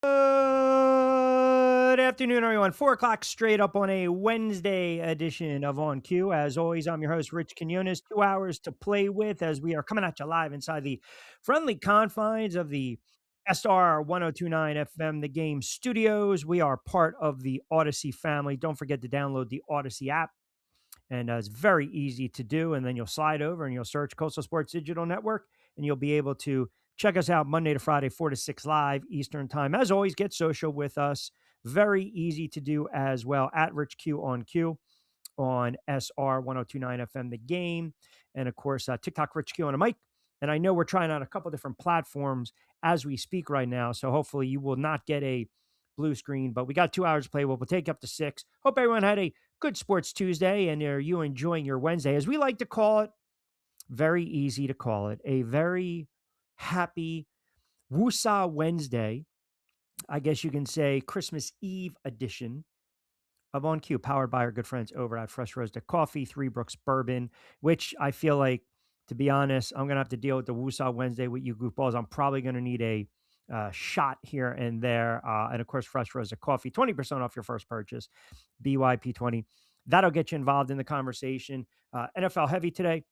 Good afternoon, everyone. 4 o'clock straight up on a Wednesday edition of On Cue. As always, I'm your host, Rich Quinones. 2 hours to play with as we are coming at you live inside the friendly confines of the SR 1029 FM, the game studios. We are part of the Odyssey family. Don't forget to download the Odyssey app. And it's very easy to do. And then you'll slide over and you'll search Coastal Sports Digital Network, and you'll be able to check us out Monday to Friday, 4 to 6 live Eastern time. As always, get social with us. Very easy to do as well at Rich Q on Q on SR 1029 FM, the game. And of course, TikTok Rich Q on a mic. And I know we're trying out a couple different platforms as we speak right now. So hopefully you will not get a blue screen, but we got 2 hours to play. We'll take up to 6. Hope everyone had a good Sports Tuesday, and are you enjoying your Wednesday? As we like to call it, very easy to call it, a very happy Woosah Wednesday. I guess you can say Christmas Eve edition of On Cue, powered by our good friends over at Fresh Roasted Coffee, Three Brooks Bourbon, which I feel like, to be honest, I'm going to have to deal with the Woosah Wednesday with you goofballs. I'm probably going to need a shot here and there. And of course, Fresh Roasted Coffee, 20% off your first purchase, BYP20. That'll get you involved in the conversation. NFL heavy today.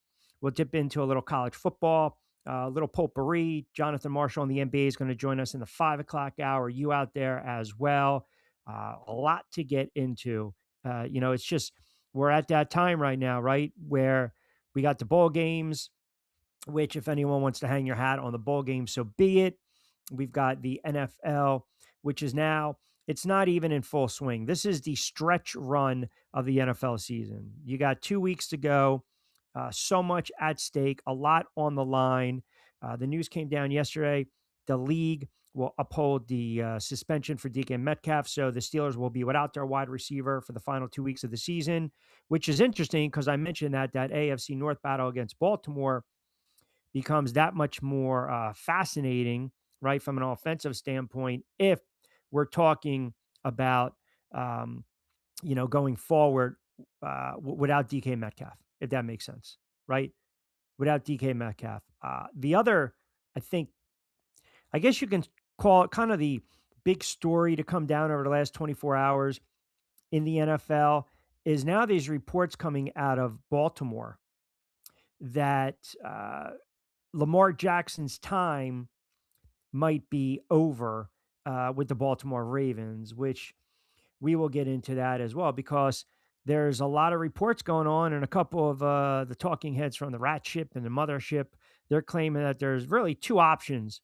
We'll dip into a little college football, a little potpourri. Jonathan Marshall on the NBA is going to join us in the 5 o'clock hour. You out there as well. A lot to get into. It's just we're at that time right now, right, where we got the bowl games, which if anyone wants to hang your hat on the bowl game, so be it. We've got the NFL, which is now, it's not even in full swing. This is the stretch run of the NFL season. You got 2 weeks to go. So much at stake, a lot on the line. The news came down yesterday. The league will uphold the suspension for DK Metcalf. So the Steelers will be without their wide receiver for the final 2 weeks of the season, which is interesting because I mentioned that AFC North battle against Baltimore becomes that much more fascinating, right, from an offensive standpoint, if we're talking about, going forward without DK Metcalf, if that makes sense, right? Without DK Metcalf. The other, I think, I guess you can call it kind of the big story to come down over the last 24 hours in the NFL is now these reports coming out of Baltimore that Lamar Jackson's time might be over with the Baltimore Ravens, which we will get into that as well because there's a lot of reports going on, and a couple of the talking heads from the rat ship and the mothership, they're claiming that there's really two options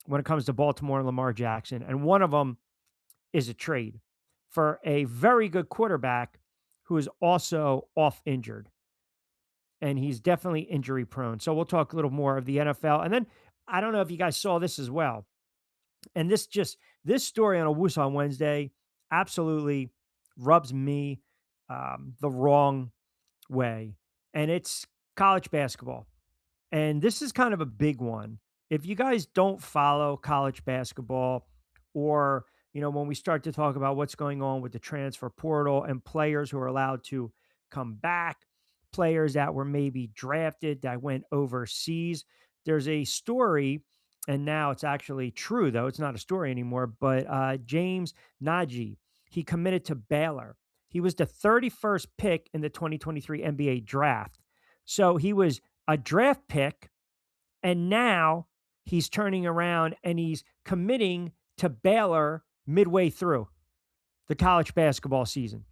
when it comes to Baltimore and Lamar Jackson, and one of them is a trade for a very good quarterback who is also off injured, and he's definitely injury prone. So we'll talk a little more of the NFL, and then I don't know if you guys saw this as well, and this story on a Woos on Wednesday absolutely rubs me the wrong way, and it's college basketball. And this is kind of a big one. If you guys don't follow college basketball, or, when we start to talk about what's going on with the transfer portal and players who are allowed to come back, players that were maybe drafted that went overseas, there's a story, and now it's actually true, though. It's not a story anymore, but James Nagy, he committed to Baylor. He was the 31st pick in the 2023 NBA draft. So he was a draft pick, and now he's turning around and he's committing to Baylor midway through the college basketball season,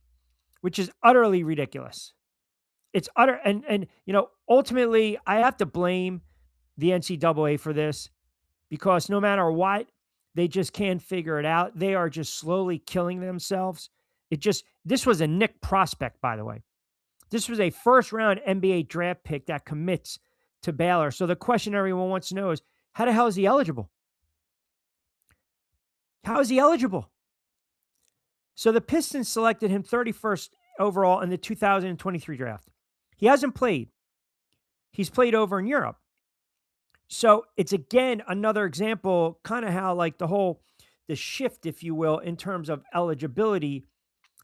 which is utterly ridiculous. It's utter and ultimately I have to blame the NCAA for this because no matter what, they just can't figure it out. They are just slowly killing themselves. This was a Nick prospect, by the way. This was a first round NBA draft pick that commits to Baylor. So the question everyone wants to know is, how the hell is he eligible? How is he eligible? So the Pistons selected him 31st overall in the 2023 draft. He hasn't played. He's played over in Europe. So it's again another example, kind of how like the shift, if you will, in terms of eligibility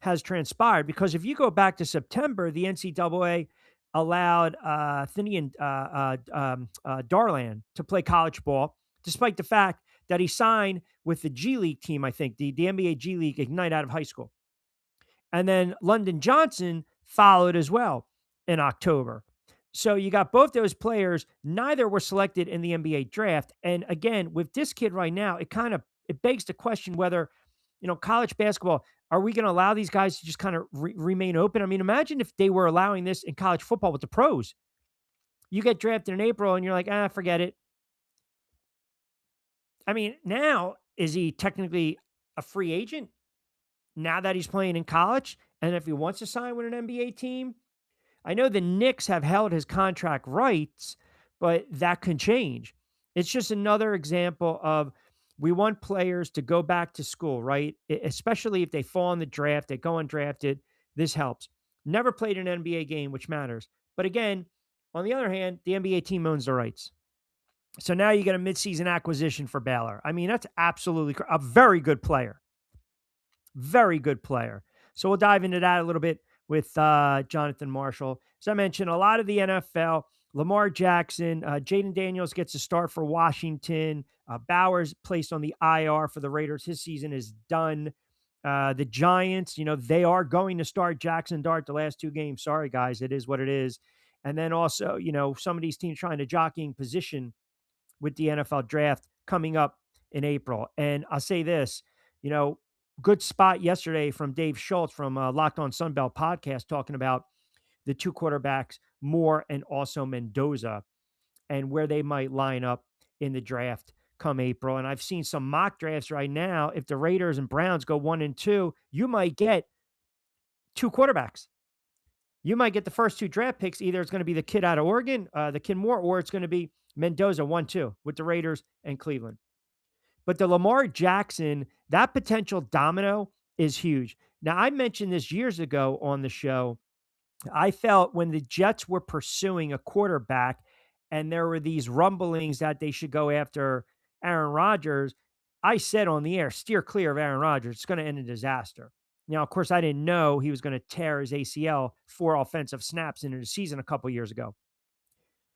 has transpired. Because if you go back to September, the NCAA allowed Thinian Darlan to play college ball, despite the fact that he signed with the G League team, I think, the NBA G League Ignite out of high school. And then London Johnson followed as well in October. So you got both those players. Neither were selected in the NBA draft. And again, with this kid right now, it begs the question whether, college basketball, are we going to allow these guys to just kind of remain open? I mean, imagine if they were allowing this in college football with the pros. You get drafted in April and you're like, forget it. I mean, now is he technically a free agent now that he's playing in college? And if he wants to sign with an NBA team, I know the Knicks have held his contract rights, but that can change. It's just another example of we want players to go back to school, right? Especially if they fall in the draft, they go undrafted. This helps. Never played an NBA game, which matters. But again, on the other hand, the NBA team owns the rights. So now you get a midseason acquisition for Baylor. I mean, that's absolutely a very good player. Very good player. So we'll dive into that a little bit with Jonathan Marshall. As I mentioned, a lot of the NFL, Lamar Jackson, Jaden Daniels gets a start for Washington. Bowers placed on the IR for the Raiders. His season is done. The Giants, they are going to start Jackson Dart the last two games. Sorry, guys, it is what it is. And then also, some of these teams trying to jockeying position with the NFL draft coming up in April. And I'll say this, good spot yesterday from Dave Schultz from Locked On Sunbelt podcast talking about the two quarterbacks, Moore and also Mendoza, and where they might line up in the draft come April. And I've seen some mock drafts right now. If the Raiders and Browns go 1 and 2, you might get two quarterbacks. You might get the first two draft picks. Either it's going to be the kid out of Oregon, the kid Moore, or it's going to be Mendoza 1-2 with the Raiders and Cleveland. But the Lamar Jackson, that potential domino is huge. Now, I mentioned this years ago on the show. I felt when the Jets were pursuing a quarterback and there were these rumblings that they should go after Aaron Rodgers, I said on the air, steer clear of Aaron Rodgers. It's going to end in disaster. Now, of course, I didn't know he was going to tear his ACL 4 offensive snaps into the season a couple years ago.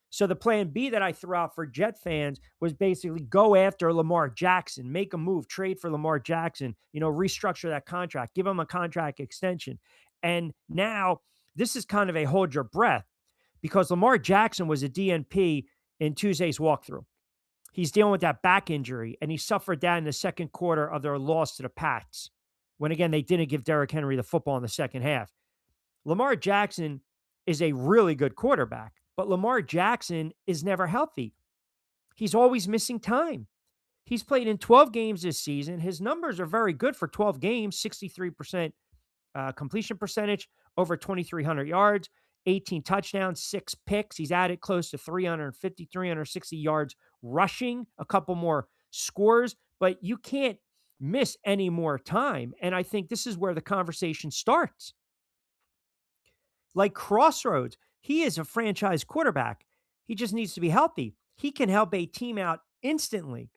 So the plan B that I threw out for Jet fans was basically go after Lamar Jackson, make a move, trade for Lamar Jackson, restructure that contract, give him a contract extension. And now this is kind of a hold your breath because Lamar Jackson was a DNP in Tuesday's walkthrough. He's dealing with that back injury, and he suffered that in the second quarter of their loss to the Pats when, again, they didn't give Derrick Henry the football in the second half. Lamar Jackson is a really good quarterback, but Lamar Jackson is never healthy. He's always missing time. He's played in 12 games this season. His numbers are very good for 12 games, 63% completion percentage, over 2,300 yards, 18 touchdowns, 6 picks. He's added close to 350, 360 yards rushing, a couple more scores, but you can't miss any more time. And I think this is where the conversation starts. Like crossroads, he is a franchise quarterback. He just needs to be healthy. He can help a team out instantly.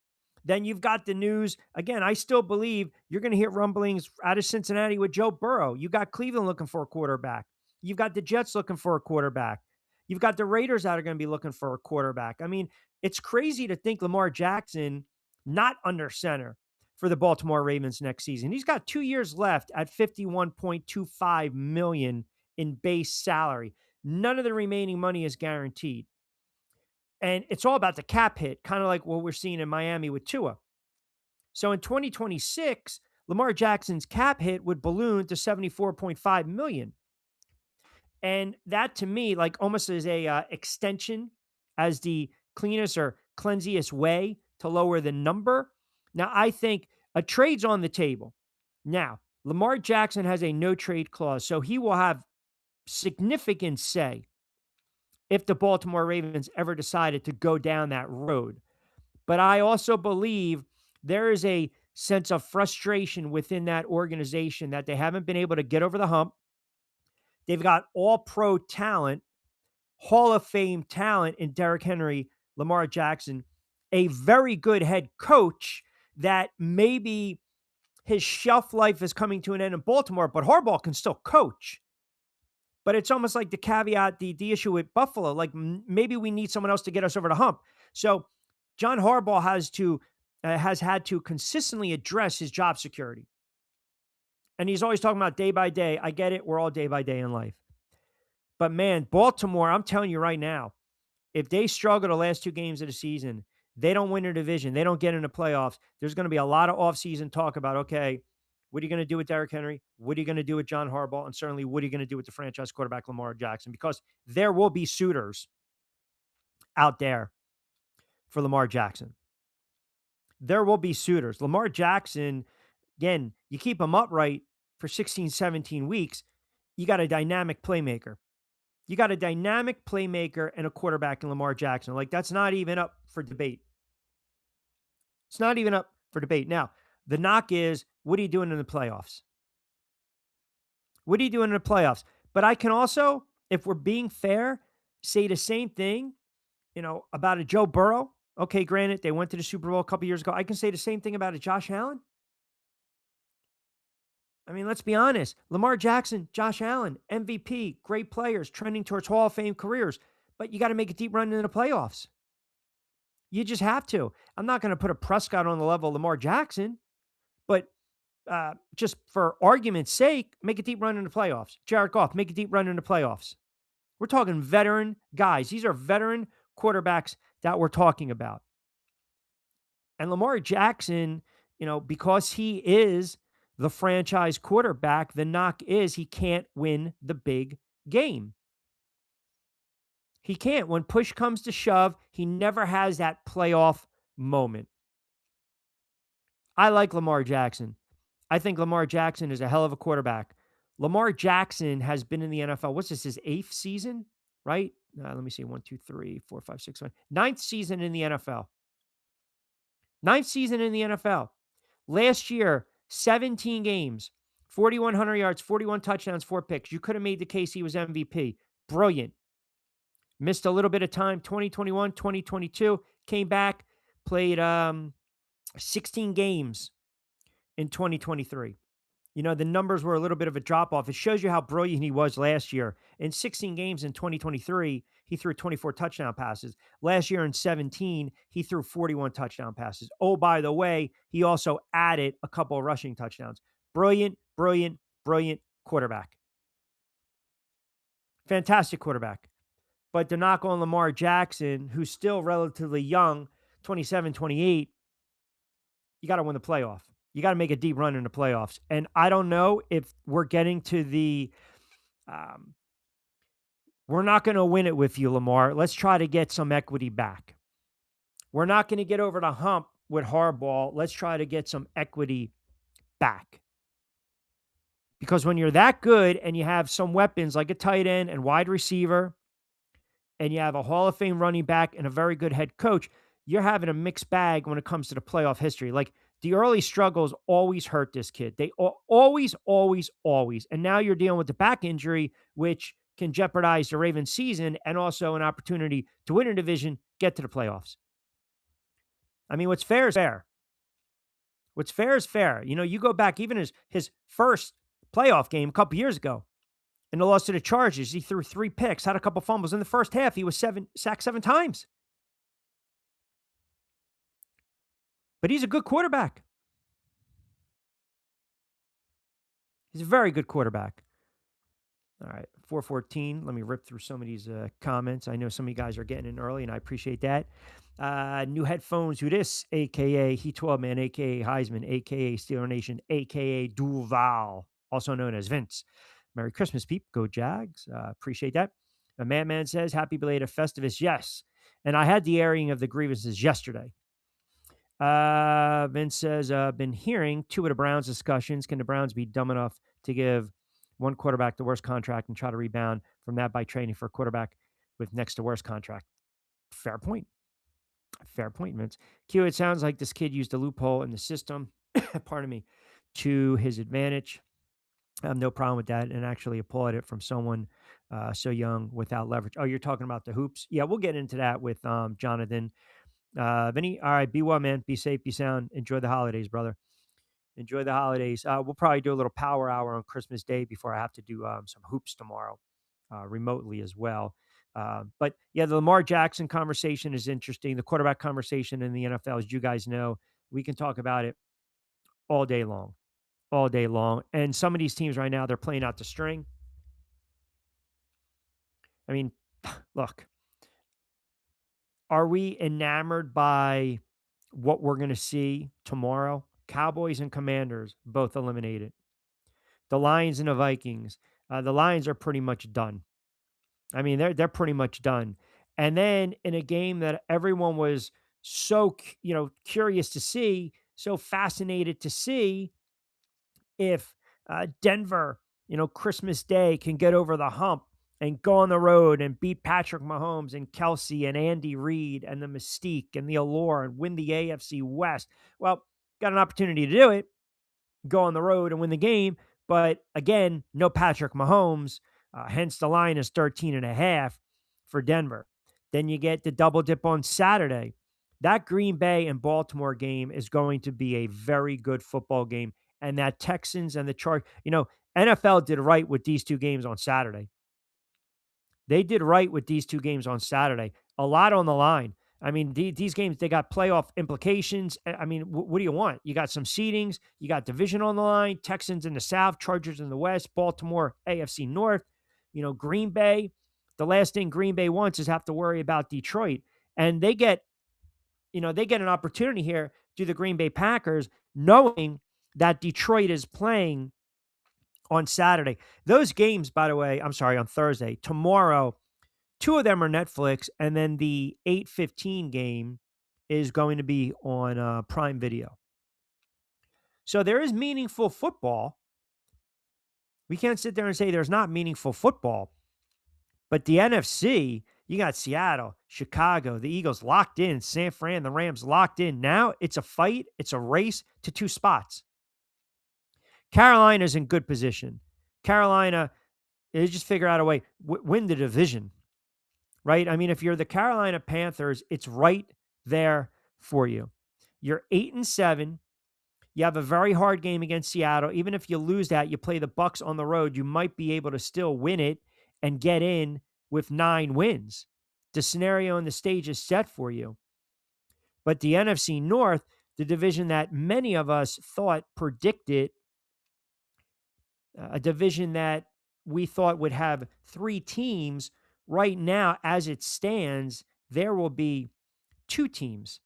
Then you've got the news. Again, I still believe you're going to hear rumblings out of Cincinnati with Joe Burrow. You got Cleveland looking for a quarterback. You've got the Jets looking for a quarterback. You've got the Raiders that are going to be looking for a quarterback. I mean, it's crazy to think Lamar Jackson not under center for the Baltimore Ravens next season. He's got 2 years left at $51.25 million in base salary. None of the remaining money is guaranteed. And it's all about the cap hit, kind of like what we're seeing in Miami with Tua. So in 2026, Lamar Jackson's cap hit would balloon to $74.5 million. And that to me, like almost as a extension as the cleanest or cleansiest way to lower the number. Now, I think a trade's on the table. Now, Lamar Jackson has a no trade clause, so he will have significant say if the Baltimore Ravens ever decided to go down that road. But I also believe there is a sense of frustration within that organization that they haven't been able to get over the hump. They've got all pro talent, Hall of Fame talent in Derrick Henry, Lamar Jackson, a very good head coach that maybe his shelf life is coming to an end in Baltimore, but Harbaugh can still coach. But it's almost like the caveat, the issue with Buffalo, like maybe we need someone else to get us over the hump. So John Harbaugh has to has had to consistently address his job security. And he's always talking about day by day. I get it. We're all day by day in life. But man, Baltimore, I'm telling you right now, if they struggle the last two games of the season, they don't win their division, they don't get into playoffs, there's going to be a lot of offseason talk about, okay, what are you going to do with Derrick Henry? What are you going to do with John Harbaugh? And certainly, what are you going to do with the franchise quarterback, Lamar Jackson? Because there will be suitors out there for Lamar Jackson. There will be suitors. Lamar Jackson, again, you keep him upright for 16, 17 weeks, you got a dynamic playmaker. You got a dynamic playmaker and a quarterback in Lamar Jackson. Like, that's not even up for debate. It's not even up for debate. Now, the knock is, what are you doing in the playoffs? What are you doing in the playoffs? But I can also, if we're being fair, say the same thing, about a Joe Burrow. Okay, granted, they went to the Super Bowl a couple years ago. I can say the same thing about a Josh Allen. I mean, let's be honest. Lamar Jackson, Josh Allen, MVP, great players, trending towards Hall of Fame careers. But you got to make a deep run into the playoffs. You just have to. I'm not going to put a Prescott on the level of Lamar Jackson, but just for argument's sake, make a deep run in the playoffs. Jared Goff, make a deep run in the playoffs. We're talking veteran guys. These are veteran quarterbacks that we're talking about. And Lamar Jackson, because he is the franchise quarterback, the knock is he can't win the big game. He can't. When push comes to shove, he never has that playoff moment. I like Lamar Jackson. I think Lamar Jackson is a hell of a quarterback. Lamar Jackson has been in the NFL. What's this, his 8th season, right? Let me see. 1, 2, 3, 4, 5, 6, 7. 9th season in the NFL. 9th season in the NFL. Last year, 17 games, 4,100 yards, 41 touchdowns, 4 picks. You could have made the case he was MVP. Brilliant. Missed a little bit of time, 2021, 2022. Came back, played 16 games in 2023. The numbers were a little bit of a drop off. It shows you how brilliant he was last year. In 16 games in 2023, he threw 24 touchdown passes. Last year in 17, he threw 41 touchdown passes. Oh, by the way, he also added a couple of rushing touchdowns. Brilliant, brilliant, brilliant quarterback. Fantastic quarterback. But to knock on Lamar Jackson, who's still relatively young, 27, 28, you got to win the playoff. You got to make a deep run in the playoffs. And I don't know if we're getting to the, we're not going to win it with you, Lamar. Let's try to get some equity back. We're not going to get over the hump with Harbaugh. Let's try to get some equity back. Because when you're that good and you have some weapons like a tight end and wide receiver, and you have a Hall of Fame running back and a very good head coach, you're having a mixed bag when it comes to the playoff history. Like, the early struggles always hurt this kid. They always. And now you're dealing with the back injury, which can jeopardize the Ravens season and also an opportunity to win a division, get to the playoffs. I mean, what's fair is fair. What's fair is fair. You go back, even his first playoff game a couple years ago, in the loss to the Chargers, he threw 3 picks, had a couple fumbles. In the first half, he was sacked 7 times. But he's a good quarterback. He's a very good quarterback. All right, 414. Let me rip through some of these comments. I know some of you guys are getting in early, and I appreciate that. New headphones, who this? A.K.A. He 12 Man, A.K.A. Heisman, A.K.A. Steeler Nation, A.K.A. Duval, also known as Vince. Merry Christmas, peep. Go Jags. Appreciate that. The Madman says, happy belated Festivus. Yes. And I had the airing of the grievances yesterday. Vince says, been hearing 2 of the Browns discussions. Can the Browns be dumb enough to give one quarterback the worst contract and try to rebound from that by trading for a quarterback with next to worst contract? Fair point. Fair point, Vince. Q, it sounds like this kid used a loophole in the system, pardon me, to his advantage. I have no problem with that, and actually applaud it from someone so young without leverage. Oh, you're talking about the hoops? Yeah, we'll get into that with Jonathan. Vinny, all right, be well, man. Be safe, be sound. Enjoy the holidays, brother. Enjoy the holidays. We'll probably do a little power hour on Christmas Day before I have to do some hoops tomorrow remotely as well. But yeah, the Lamar Jackson conversation is interesting. The quarterback conversation in the NFL, as you guys know, We can talk about it all day long, all day long. And some of these teams right now, they're playing out the string. I mean, look, are we enamored by what we're going to see tomorrow? Cowboys and Commanders both eliminated. The Lions and the Vikings. The Lions are pretty much done. I mean, they're pretty much done. And then in a game that everyone was so curious to see, so fascinated to see if Denver, Christmas Day can get over the hump and go on the road and beat Patrick Mahomes and Kelsey and Andy Reid and the mystique and the allure and win the AFC West. Well, got an opportunity to do it, go on the road and win the game. But again, no Patrick Mahomes. Hence the line is 13 and a half for Denver. Then you get the double dip on Saturday. That Green Bay and Baltimore game is going to be a very good football game. And that Texans and the NFL did right with these two games on Saturday. They did right with these two games on Saturday. A lot on the line. I mean, these games, they got playoff implications. I mean, what do you want? You got some seedings. You got division on the line. Texans in the South, Chargers in the West, Baltimore, AFC North. Green Bay. The last thing Green Bay wants is have to worry about Detroit. And they get an opportunity here to the Green Bay Packers, knowing that Detroit is playing on Saturday. Those games, by the way, I'm sorry, on Thursday. Tomorrow, two of them are Netflix, and then the 8:15 game is going to be on Prime Video. So there is meaningful football. We can't sit there and say there's not meaningful football. But the NFC, you got Seattle, Chicago, the Eagles locked in, San Fran, the Rams locked in. Now it's a fight, it's a race to two spots. Carolina's in good position. Carolina, they just figure out a way, win the division, right? I mean, if you're the Carolina Panthers, it's right there for you. You're 8-7. You have a very hard game against Seattle. Even if you lose that, you play the Bucks on the road, you might be able to still win it and get in with 9 wins. The scenario and the stage is set for you. But the NFC North, the division that many of us thought predicted, a division that we thought would have 3 teams, right now, as it stands, there will be 2 teams.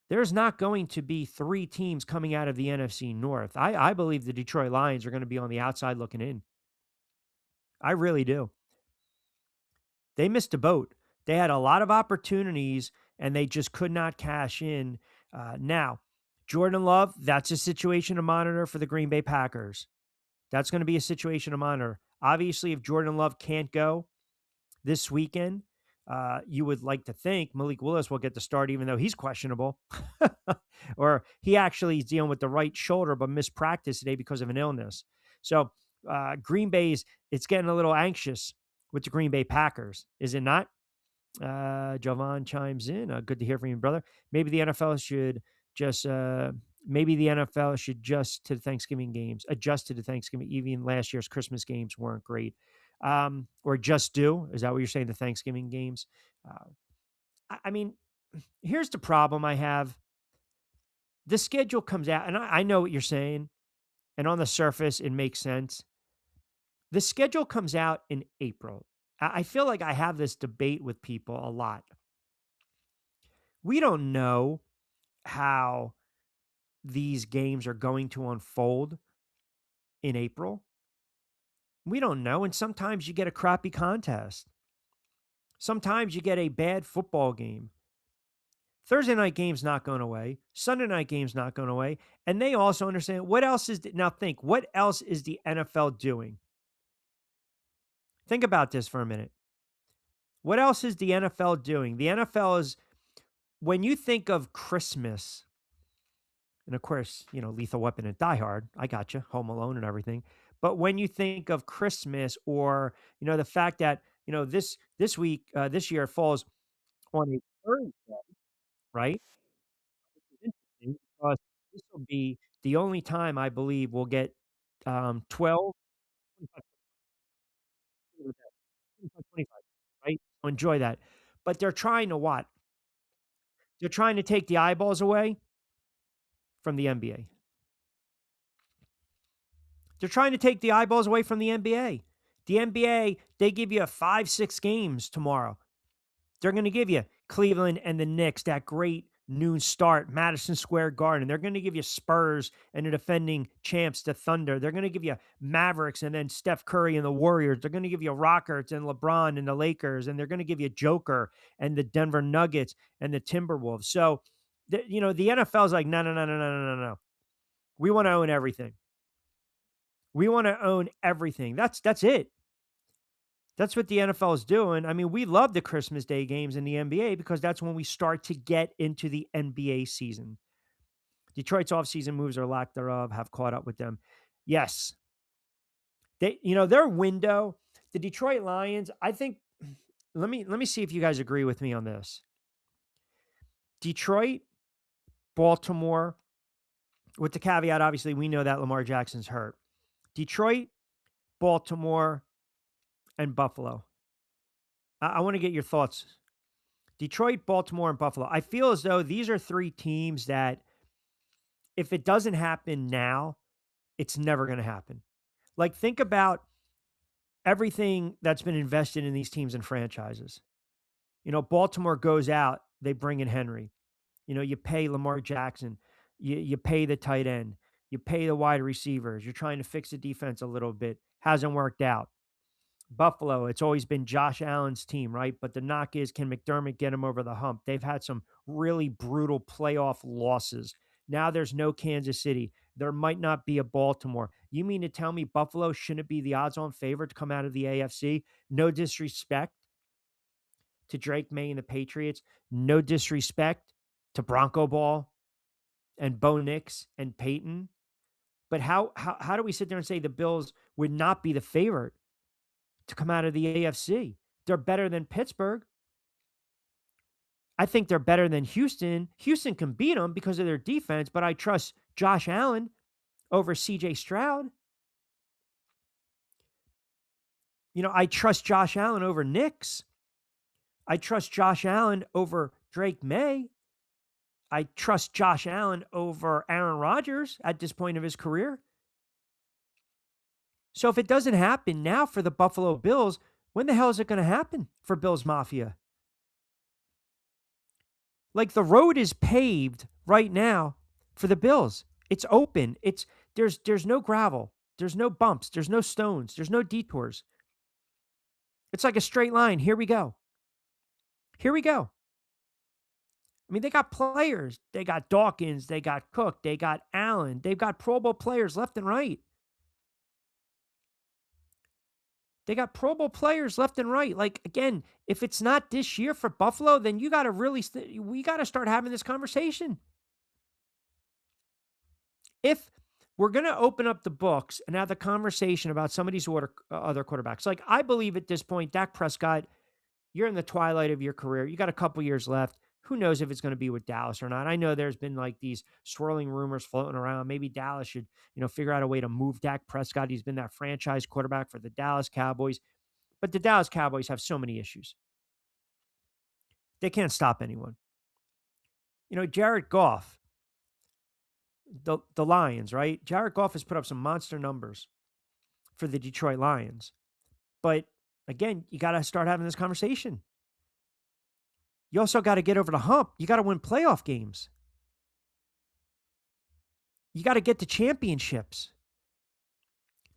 There's not going to be 3 teams coming out of the NFC North. I believe the Detroit Lions are going to be on the outside looking in. I really do. They missed a boat. They had a lot of opportunities and they just could not cash in. Now, Jordan Love, that's a situation to monitor for the Green Bay Packers. That's going to be a situation to monitor. Obviously, if Jordan Love can't go this weekend, you would like to think Malik Willis will get the start, even though he's questionable, or he actually is dealing with the right shoulder but missed practice today because of an illness. So Green Bay's, it's getting a little anxious with the Green Bay Packers, is it not? Jovan chimes in. Good to hear from you, brother. Maybe the NFL should just to the Thanksgiving games, adjust to the Thanksgiving. Even last year's Christmas games weren't great. Or just do. Is that what you're saying? The Thanksgiving games? I mean, here's the problem I have. The schedule comes out, and I know what you're saying, and on the surface, it makes sense. The schedule comes out in April. I feel like I have this debate with people a lot. We don't know how these games are going to unfold in April. We don't know. And sometimes you get a crappy contest. Sometimes you get a bad football game. Thursday night game's not going away. Sunday night game's not going away. And they also understand what else is, now think, what else is the NFL doing? Think about this for a minute. What else is the NFL doing? The NFL is, when you think of Christmas, and of course, Lethal Weapon and Die Hard, I got you, Home Alone and everything. But when you think of Christmas, or, the fact that, this week, this year falls on a Thursday, right? Which is interesting because this will be the only time I believe we'll get 12, 25, 25, right? So enjoy that. But they're trying to what? They're trying to take the eyeballs away. from the NBA. They're trying to take the eyeballs away from the NBA. The NBA, they give you 5, 6 games tomorrow. They're going to give you Cleveland and the Knicks, that great noon start, Madison Square Garden. They're going to give you Spurs and the defending champs, the Thunder. They're going to give you Mavericks and then Steph Curry and the Warriors. They're going to give you Rockets and LeBron and the Lakers. And they're going to give you Joker and the Denver Nuggets and the Timberwolves. So, the NFL is like, no, no, no, no, no, no, no, no. We want to own everything. We want to own everything. That's it. That's what the NFL is doing. I mean, we love the Christmas Day games in the NBA because that's when we start to get into the NBA season. Detroit's offseason moves or lack thereof have caught up with them. Yes. Their window, the Detroit Lions, I think let me see if you guys agree with me on this. Detroit, Baltimore, with the caveat, obviously, we know that Lamar Jackson's hurt. Detroit, Baltimore, and Buffalo. I want to get your thoughts. Detroit, Baltimore, and Buffalo. I feel as though these are 3 teams that if it doesn't happen now, it's never going to happen. Like, think about everything that's been invested in these teams and franchises. Baltimore goes out, they bring in Henry. You pay Lamar Jackson, you pay the tight end, you pay the wide receivers. You're trying to fix the defense a little bit. Hasn't worked out. Buffalo, it's always been Josh Allen's team, right? But the knock is, can McDermott get him over the hump? They've had some really brutal playoff losses. Now there's no Kansas City. There might not be a Baltimore. You mean to tell me Buffalo shouldn't be the odds-on favorite to come out of the AFC? No disrespect to Drake May and the Patriots. No disrespect to Bronco Ball and Bo Nix and Peyton. But how do we sit there and say the Bills would not be the favorite to come out of the AFC? They're better than Pittsburgh. I think they're better than Houston. Houston can beat them because of their defense, but I trust Josh Allen over CJ Stroud. I trust Josh Allen over Nix. I trust Josh Allen over Drake May. I trust Josh Allen over Aaron Rodgers at this point of his career. So if it doesn't happen now for the Buffalo Bills, when the hell is it going to happen for Bills Mafia? Like, the road is paved right now for the Bills. It's open. There's no gravel. There's no bumps. There's no stones. There's no detours. It's like a straight line. Here we go. Here we go. I mean, they got players. They got Dawkins. They got Cook. They got Allen. They've got Pro Bowl players left and right. They got Pro Bowl players left and right. Like, again, if it's not this year for Buffalo, then you got to we got to start having this conversation. If we're going to open up the books and have the conversation about some of these other quarterbacks, like, I believe at this point, Dak Prescott, you're in the twilight of your career. You got a couple years left. Who knows if it's going to be with Dallas or not? I know there's been like these swirling rumors floating around. Maybe Dallas should, figure out a way to move Dak Prescott. He's been that franchise quarterback for the Dallas Cowboys. But the Dallas Cowboys have so many issues. They can't stop anyone. Jared Goff, the Lions, right? Jared Goff has put up some monster numbers for the Detroit Lions. But again, you got to start having this conversation. You also got to get over the hump. You got to win playoff games. You got to get to championships.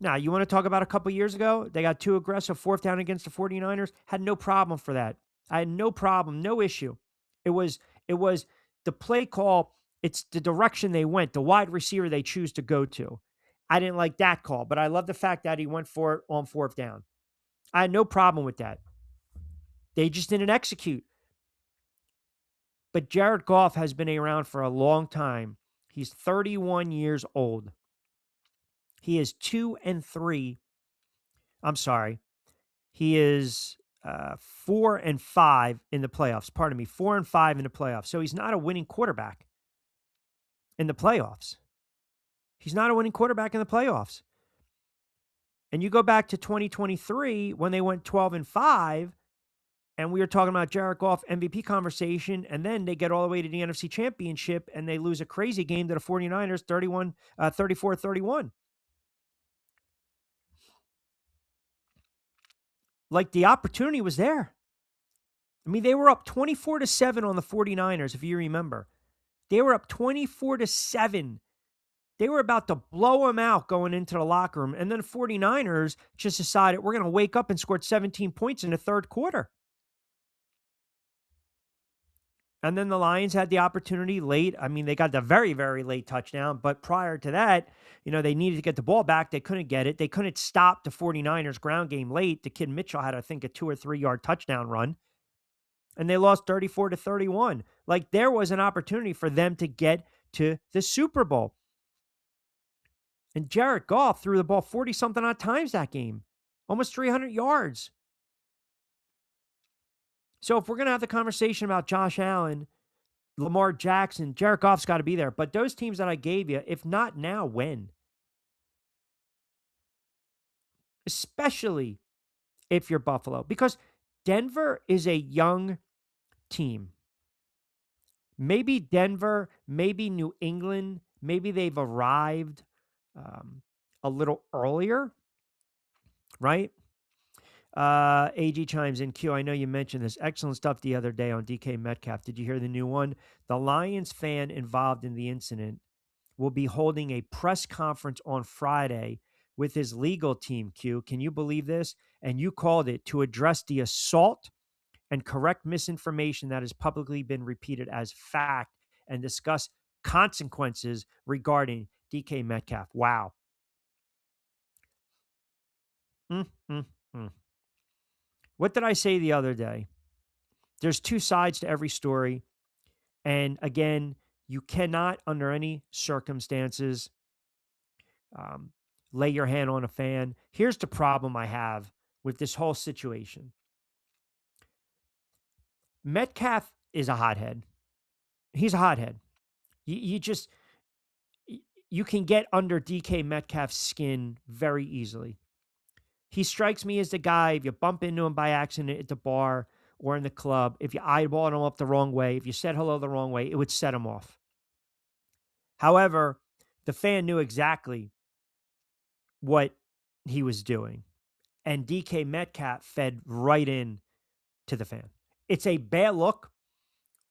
Now, you want to talk about a couple years ago? They got too aggressive, 4th down against the 49ers. Had no problem for that. I had no problem, no issue. It was the play call. It's the direction they went, the wide receiver they choose to go to. I didn't like that call, but I love the fact that he went for it on 4th down. I had no problem with that. They just didn't execute. But Jared Goff has been around for a long time. He's 31 years old. He is 2-3. I'm sorry. He is 4-5 in the playoffs. Pardon me, 4-5 in the playoffs. So he's not a winning quarterback in the playoffs. He's not a winning quarterback in the playoffs. And you go back to 2023 when they went 12-5, And we were talking about Jared Goff MVP conversation, and then they get all the way to the NFC Championship and they lose a crazy game to the 49ers 34-31. Like the opportunity was there. I mean, they were up 24-7 on the 49ers, if you remember. They were up 24-7. They were about to blow them out going into the locker room. And then the 49ers just decided we're going to wake up and scored 17 points in the third quarter. And then the Lions had the opportunity late. I mean, they got the very, very late touchdown. But prior to that, they needed to get the ball back. They couldn't get it. They couldn't stop the 49ers ground game late. The kid Mitchell had, I think, a 2 or 3 yard touchdown run. And they lost 34-31. Like there was an opportunity for them to get to the Super Bowl. And Jared Goff threw the ball 40-something odd times that game. Almost 300 yards. So if we're going to have the conversation about Josh Allen, Lamar Jackson, Jared Goff's got to be there. But those teams that I gave you, if not now, when? Especially if you're Buffalo. Because Denver is a young team. Maybe Denver, maybe New England, maybe they've arrived a little earlier, right? AG chimes in. Q, I know you mentioned this. Excellent stuff the other day on DK Metcalf. Did you hear the new one? The Lions fan involved in the incident will be holding a press conference on Friday with his legal team, Q. Can you believe this? And you called it to address the assault and correct misinformation that has publicly been repeated as fact and discuss consequences regarding DK Metcalf. Wow. Mm, mm, mm. What did I say the other day? There's two sides to every story. And again, you cannot, under any circumstances, um, lay your hand on a fan. Here's the problem I have with this whole situation. Metcalf is a hothead. He's a hothead. You just, you can get under DK Metcalf's skin very easily. He strikes me as the guy, if you bump into him by accident at the bar or in the club, if you eyeball him up the wrong way, if you said hello the wrong way, it would set him off. However, the fan knew exactly what he was doing. And DK Metcalf fed right in to the fan. It's a bad look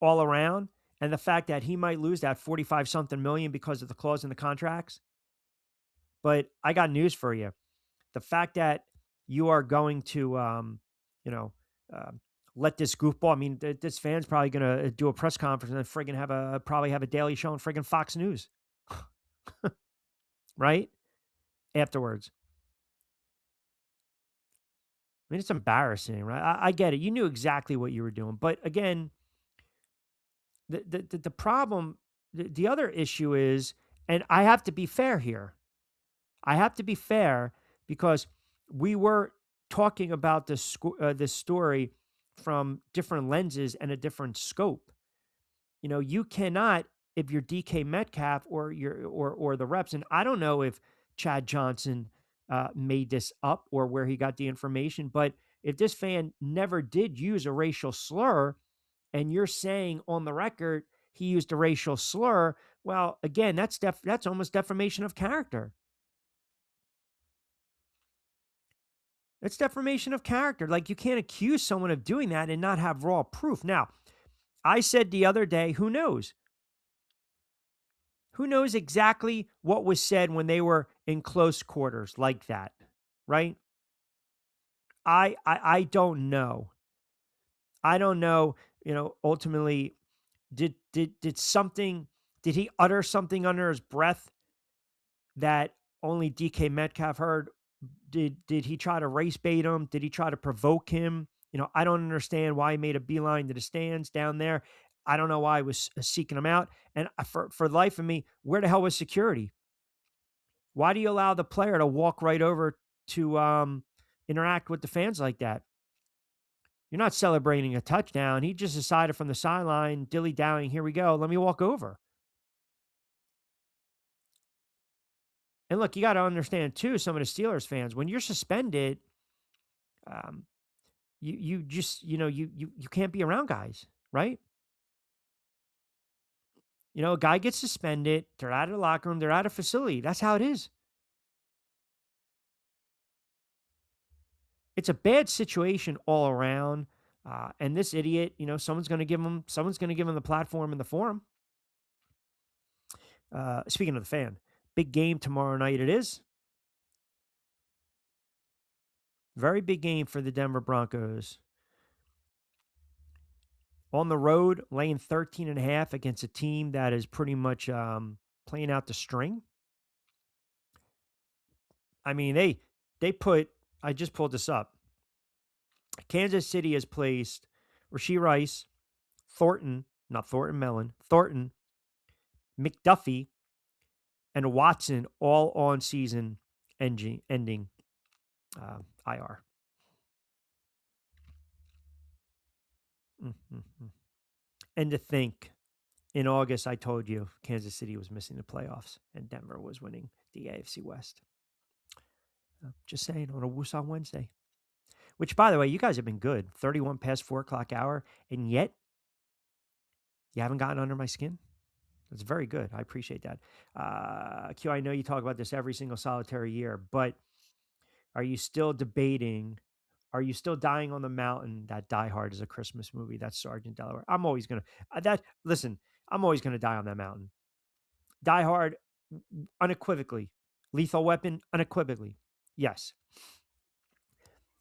all around. And the fact that he might lose that 45 something million because of the clause in the contracts. But I got news for you. The fact that you are going to, let this goofball, I mean, this fan's probably going to do a press conference and then probably have a daily show on friggin' Fox News. Right? Afterwards. I mean, it's embarrassing, right? I get it. You knew exactly what you were doing. But again, the problem, the other issue is, and I have to be fair here. I have to be fair because we were talking about this story from different lenses and a different scope. You cannot, if you're DK Metcalf or the reps, and I don't know if Chad Johnson made this up or where he got the information, but if this fan never did use a racial slur, and you're saying on the record he used a racial slur, well, again, that's almost defamation of character. It's defamation of character. Like you can't accuse someone of doing that and not have raw proof. Now, I said the other day, who knows? Who knows exactly what was said when they were in close quarters like that, right? I don't know. I don't know, ultimately did he utter something under his breath that only DK Metcalf heard? Did he try to race bait him? Did he try to provoke him? I don't understand why he made a beeline to the stands down there. I don't know why he was seeking him out. And for the life of me, where the hell was security? Why do you allow the player to walk right over to interact with the fans like that? You're not celebrating a touchdown. He just decided from the sideline, dilly-dallying, here we go, let me walk over. And look, you got to understand too, some of the Steelers fans, when you're suspended, You just, you can't be around guys, right? A guy gets suspended, they're out of the locker room, they're out of facility. That's how it is. It's a bad situation all around. And this idiot, someone's going to give him the platform and the forum. Speaking of the fan, big game tomorrow night. It is very big game for the Denver Broncos on the road, laying 13 and a half against a team that is pretty much playing out the string. I mean, they put. I just pulled this up. Kansas City has placed Rasheed Rice, Thornton, not Thornton Mellon, Thornton, McDuffie, and Watson all on season ending IR. Mm-hmm. And to think, in August, I told you Kansas City was missing the playoffs and Denver was winning the AFC West. Just saying on a Woosah Wednesday. Which, by the way, you guys have been good. 31 past 4 o'clock hour, and yet you haven't gotten under my skin. That's very good. I appreciate that. Q, I know you talk about this every single solitary year, but are you still debating? Are you still dying on the mountain that Die Hard is a Christmas movie? That's Sergeant Delaware. I'm always gonna that. Listen, I'm always gonna die on that mountain. Die Hard, unequivocally. Lethal Weapon, unequivocally. Yes.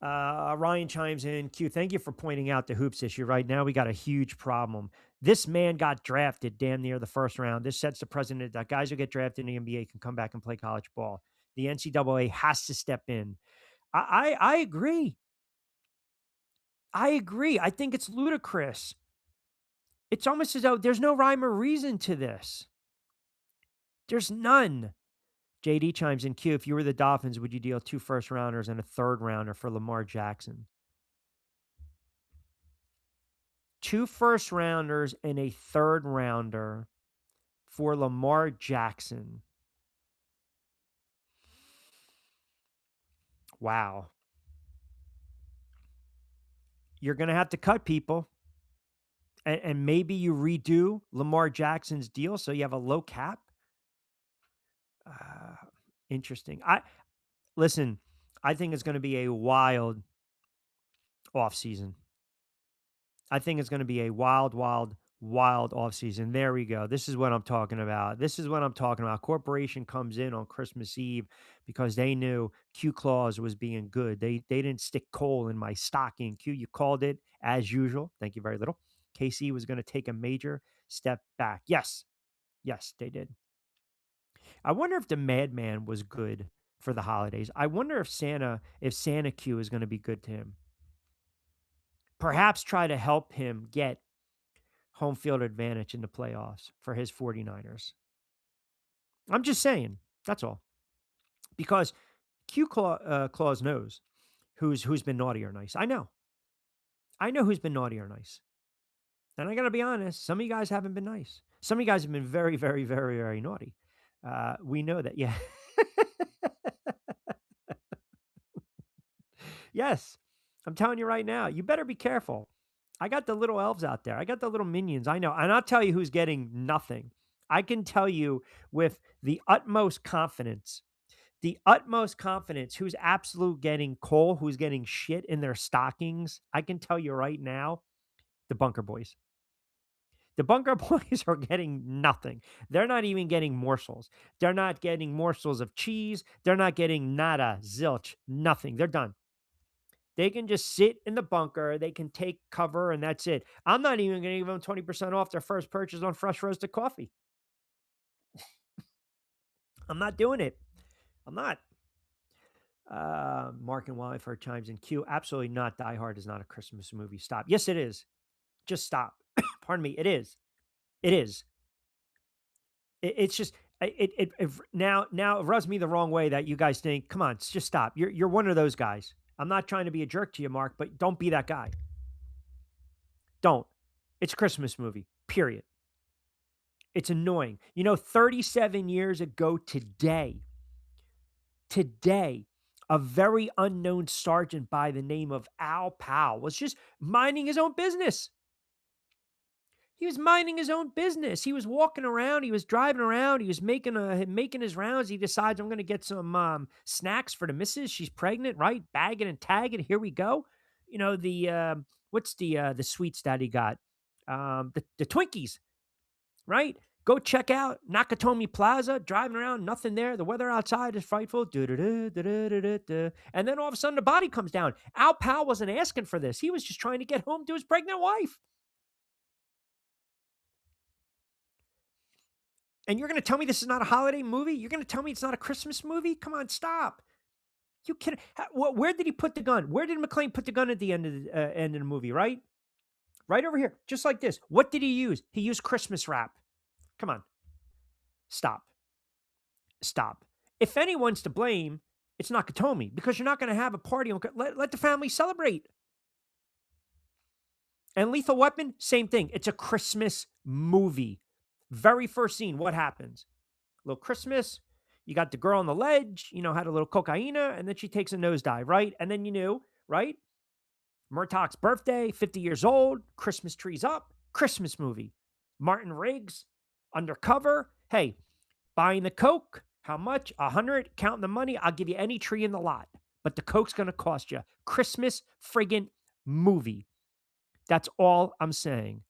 Ryan chimes in. Q, thank you for pointing out the hoops issue. Right now, we got a huge problem. This man got drafted damn near the first round. This sets the precedent that guys who get drafted in the NBA can come back and play college ball. The NCAA has to step in. I agree. I agree. I think it's ludicrous. It's almost as though there's no rhyme or reason to this. There's none. JD chimes in. Q, if you were the Dolphins, would you deal 2 first rounders and a third rounder for Lamar Jackson? 2 first rounders and a third rounder for Lamar Jackson. Wow. You're going to have to cut people. And maybe you redo Lamar Jackson's deal so you have a low cap. Interesting. Listen, I think it's going to be a wild offseason. I think it's going to be a wild offseason. There we go. This is what I'm talking about. This is what I'm talking about. Corporation comes in on Christmas Eve because they knew Q Claus was being good. They didn't stick coal in my stocking. Q, you called it as usual. Thank you very little. KC was going to take a major step back. Yes. Yes, they did. I wonder if the Madman was good for the holidays. I wonder if Santa Q is going to be good to him. Perhaps try to help him get home field advantage in the playoffs for his 49ers. I'm just saying. That's all. Because Claus knows who's been naughty or nice. I know. I know who's been naughty or nice. And I got to be honest, some of you guys haven't been nice. Some of you guys have been very, very, very, very naughty. We know that. Yeah. Yes. I'm telling you right now, you better be careful. I got the little elves out there. I got the little minions. I know. And I'll tell you who's getting nothing. I can tell you with the utmost confidence who's absolute getting coal, who's getting shit in their stockings. I can tell you right now, the Bunker Boys. The Bunker Boys are getting nothing. They're not even getting morsels. They're not getting morsels of cheese. They're not getting nada, zilch, nothing. They're done. They can just sit in the bunker. They can take cover, and that's it. I'm not even going to give them 20% off their first purchase on fresh roasted coffee. I'm not doing it. I'm not. Mark and Wallingford chimes in. Q, absolutely not. Die Hard is not a Christmas movie. Stop. Yes, it is. Just stop. Pardon me. It is. It is. It's just now it rubs me the wrong way that you guys think, come on, just stop. You're one of those guys. I'm not trying to be a jerk to you, Mark, but don't be that guy. Don't. It's a Christmas movie. Period. It's annoying. 37 years ago today, A very unknown sergeant by the name of Al Powell was just minding his own business. He was minding his own business. He was walking around. He was driving around. He was making his rounds. He decides, I'm going to get some snacks for the missus. She's pregnant, right? Bagging and tagging. Here we go. You know what's the sweets that he got? The Twinkies, right? Go check out Nakatomi Plaza. Driving around, nothing there. The weather outside is frightful. And then all of a sudden, the body comes down. Al Powell wasn't asking for this. He was just trying to get home to his pregnant wife. And you're going to tell me this is not a holiday movie? You're going to tell me it's not a Christmas movie? Come on, stop. You kidding? Where did he put the gun? Where did McClane put the gun at the end of the movie? Right, right over here, just like this. What did he use? He used Christmas wrap. Come on, stop, stop. If anyone's to blame, it's Nakatomi, because you're not going to have a party. Let the family celebrate. And Lethal Weapon, same thing. It's a Christmas movie. Very first scene, what happens? Little Christmas. You got the girl on the ledge, had a little cocaina, and then she takes a nosedive, right? And then you knew, right? Murtaugh's birthday, 50 years old, Christmas trees up, Christmas movie. Martin Riggs, undercover. Hey, buying the Coke, how much? 100, counting the money. I'll give you any tree in the lot, but the Coke's going to cost you. Christmas friggin' movie. That's all I'm saying.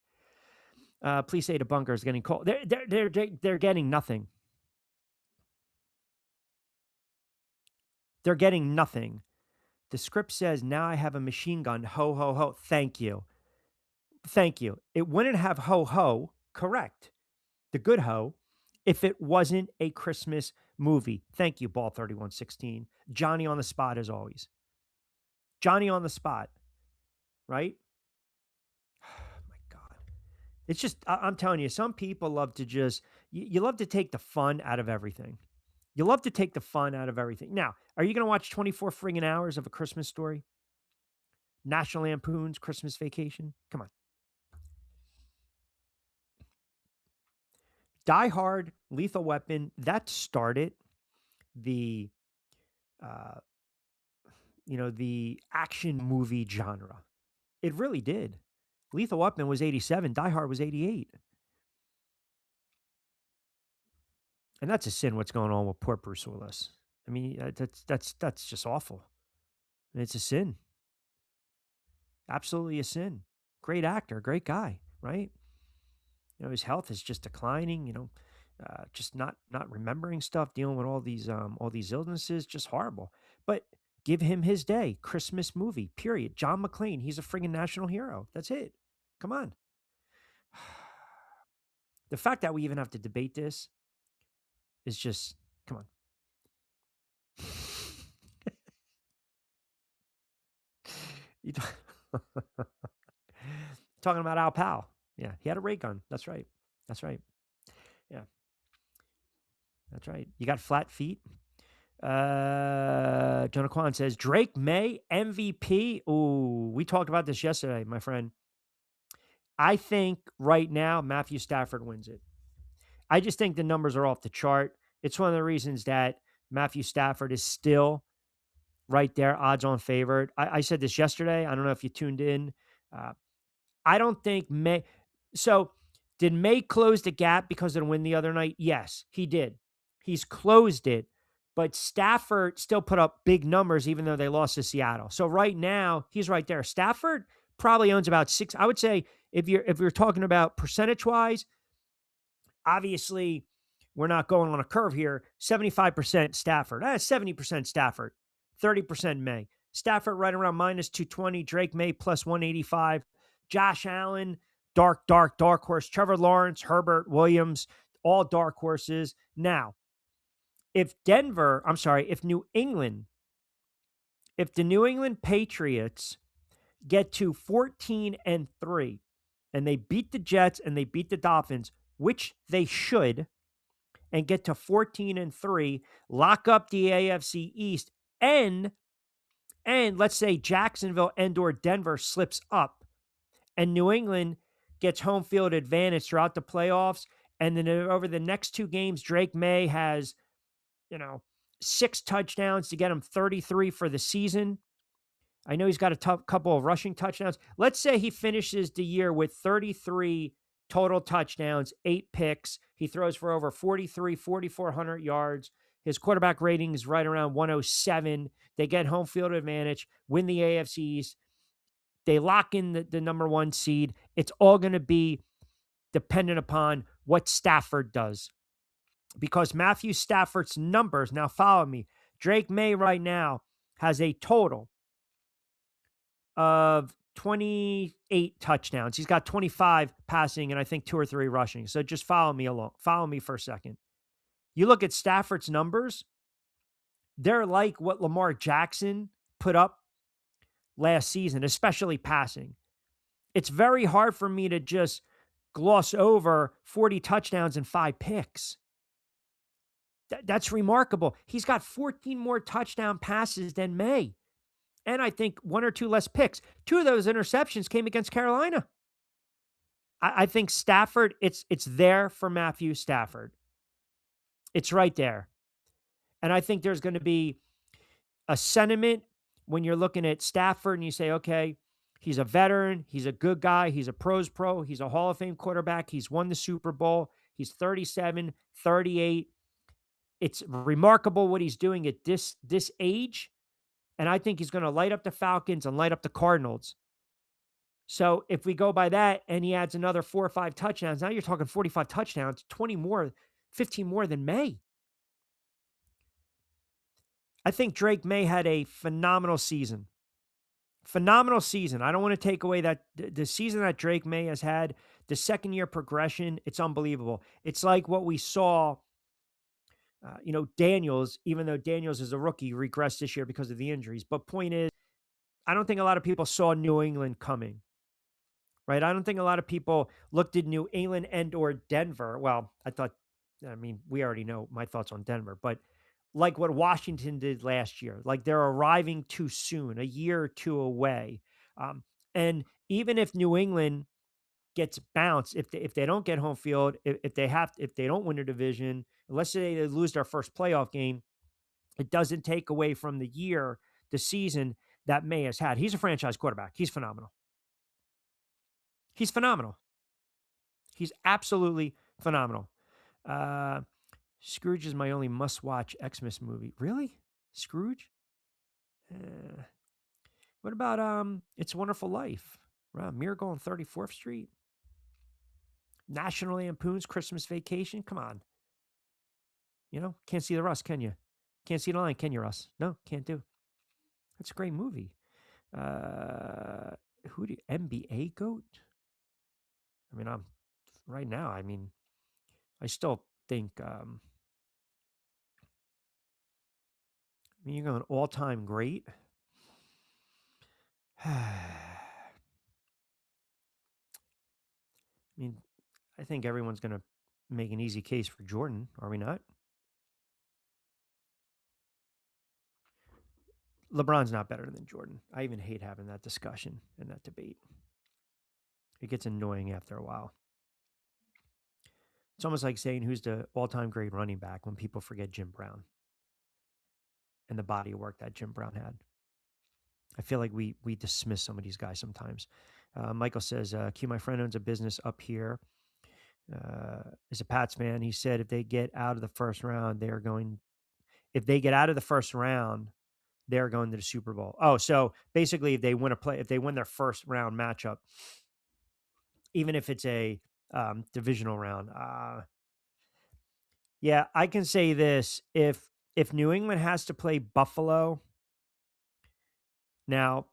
Please say the bunker is getting cold. They're getting nothing. They're getting nothing. The script says, now I have a machine gun. Ho, ho, ho. Thank you. Thank you. It wouldn't have ho, ho, correct. The good ho, if it wasn't a Christmas movie. Thank you, Ball 3116. Johnny on the spot, as always. Johnny on the spot, right? Oh, my God. It's just, I'm telling you, some people love to just, you love to take the fun out of everything. You love to take the fun out of everything. Now, are you going to watch 24 friggin' hours of A Christmas Story? National Lampoon's Christmas Vacation? Come on. Die Hard, Lethal Weapon, that started the, the action movie genre. It really did. Lethal Weapon was 87. Die Hard was 88. And that's a sin what's going on with poor Bruce Willis. I mean, that's just awful. And it's a sin. Absolutely a sin. Great actor, great guy, right? His health is just declining, just not remembering stuff, dealing with all these illnesses, just horrible. But give him his day. Christmas movie, period. John McClane, he's a friggin' national hero. That's it. Come on. The fact that we even have to debate this is just, come on. You talking about Al Powell. Yeah, he had a ray gun. That's right. That's right. Yeah. That's right. You got flat feet. Jonah Kwan says Drake May MVP. Ooh, we talked about this yesterday, my friend. I think right now Matthew Stafford wins it. I just think the numbers are off the chart. It's one of the reasons that Matthew Stafford is still right there, odds on favored. I said this yesterday. I don't know if you tuned in. I don't think May. So did May close the gap because of the win the other night? Yes, he did. He's closed it. But Stafford still put up big numbers, even though they lost to Seattle. So right now, he's right there. Stafford probably owns about 6. I would say if you're talking about percentage-wise, obviously we're not going on a curve here. 75% Stafford. 70% Stafford. 30% May. Stafford right around minus 220. Drake May plus 185. Josh Allen, dark horse. Trevor Lawrence, Herbert, Williams, all dark horses. Now, if the New England Patriots get to 14-3 and they beat the Jets and they beat the Dolphins, which they should, and get to 14-3, lock up the AFC East, and let's say Jacksonville and/or Denver slips up, and New England gets home field advantage throughout the playoffs, and then over the next 2 games, Drake May has 6 touchdowns to get him 33 for the season. I know he's got a couple of rushing touchdowns. Let's say he finishes the year with 33 total touchdowns, 8 picks. He throws for over 4,400 yards. His quarterback rating is right around 107. They get home field advantage, win the AFC East. They lock in the number 1 seed. It's all going to be dependent upon what Stafford does. Because Matthew Stafford's numbers, now follow me, Drake May right now has a total of 28 touchdowns. He's got 25 passing and I think 2 or 3 rushing. So just follow me along. Follow me for a second. You look at Stafford's numbers, they're like what Lamar Jackson put up last season, especially passing. It's very hard for me to just gloss over 40 touchdowns and 5 picks. That's remarkable. He's got 14 more touchdown passes than May. And I think 1 or 2 less picks. 2 of those interceptions came against Carolina. I think Stafford, it's there for Matthew Stafford. It's right there. And I think there's going to be a sentiment when you're looking at Stafford and you say, okay, he's a veteran. He's a good guy. He's a pros pro. He's a Hall of Fame quarterback. He's won the Super Bowl. He's 37, 38. It's remarkable what he's doing at this age. And I think he's going to light up the Falcons and light up the Cardinals. So if we go by that and he adds another 4 or 5 touchdowns, now you're talking 45 touchdowns, 20 more, 15 more than May. I think Drake May had a phenomenal season. Phenomenal season. I don't want to take away that the season that Drake May has had, the second year progression, it's unbelievable. It's like what we saw, Daniels, even though Daniels is a rookie, regressed this year because of the injuries. But point is, I don't think a lot of people saw New England coming. Right? I don't think a lot of people looked at New England and or Denver. Well, we already know my thoughts on Denver, but like what Washington did last year, like they're arriving too soon, a year or 2 away. And even if New England gets bounced, if they don't get home field, if they don't win a division, let's say they lose their first playoff game, it doesn't take away from the season that May has had. He's a franchise quarterback. He's phenomenal. He's phenomenal. He's absolutely phenomenal. Scrooge is my only must-watch Xmas movie. Really? Scrooge? What about It's a Wonderful Life? Miracle on 34th Street? National Lampoon's Christmas Vacation? Come on. Can't see the Russ, can you? Can't see the line, can you, Russ? No, can't do. That's a great movie. NBA GOAT? Right now, I still think, you're going all-time great. I think everyone's going to make an easy case for Jordan, are we not? LeBron's not better than Jordan. I even hate having that discussion and that debate. It gets annoying after a while. It's almost like saying who's the all-time great running back when people forget Jim Brown and the body of work that Jim Brown had. I feel like we dismiss some of these guys sometimes. Michael says, Q, my friend owns a business up here. Is a Pats fan. He said if they get out of the first round, they're going to the Super Bowl. Oh, so basically if they win their first round matchup, even if it's a divisional round. Yeah, I can say this. If New England has to play Buffalo, now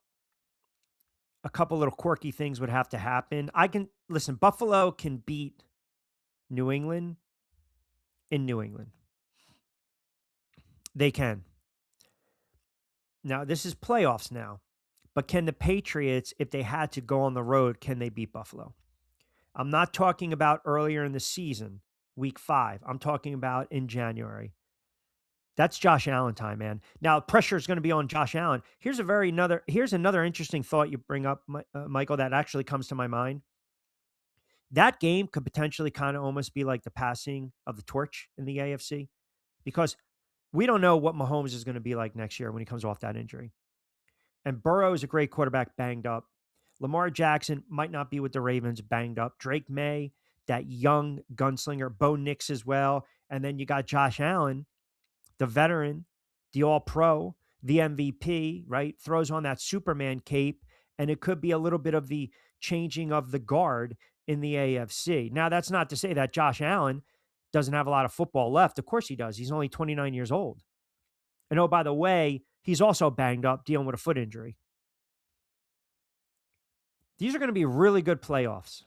a couple little quirky things would have to happen. Buffalo can beat New England in New England. They can. Now, this is playoffs now, but can the Patriots, if they had to go on the road, can they beat Buffalo? I'm not talking about earlier in the season, week 5. I'm talking about in January. That's Josh Allen time, man. Now, pressure is going to be on Josh Allen. Here's another interesting thought you bring up, Michael, that actually comes to my mind. That game could potentially kind of almost be like the passing of the torch in the AFC, because We don't know what Mahomes is going to be like next year when he comes off that injury. And Burrow is a great quarterback, banged up. Lamar Jackson might not be with the Ravens, banged up. Drake May, that young gunslinger. Bo Nix as well. And then you got Josh Allen, the veteran, the all pro, the MVP, right? Throws on that Superman cape. And it could be a little bit of the changing of the guard in the AFC. Now, that's not to say that Josh Allen doesn't have a lot of football left. Of course he does. He's only 29 years old. And oh, by the way, he's also banged up dealing with a foot injury. These are going to be really good playoffs.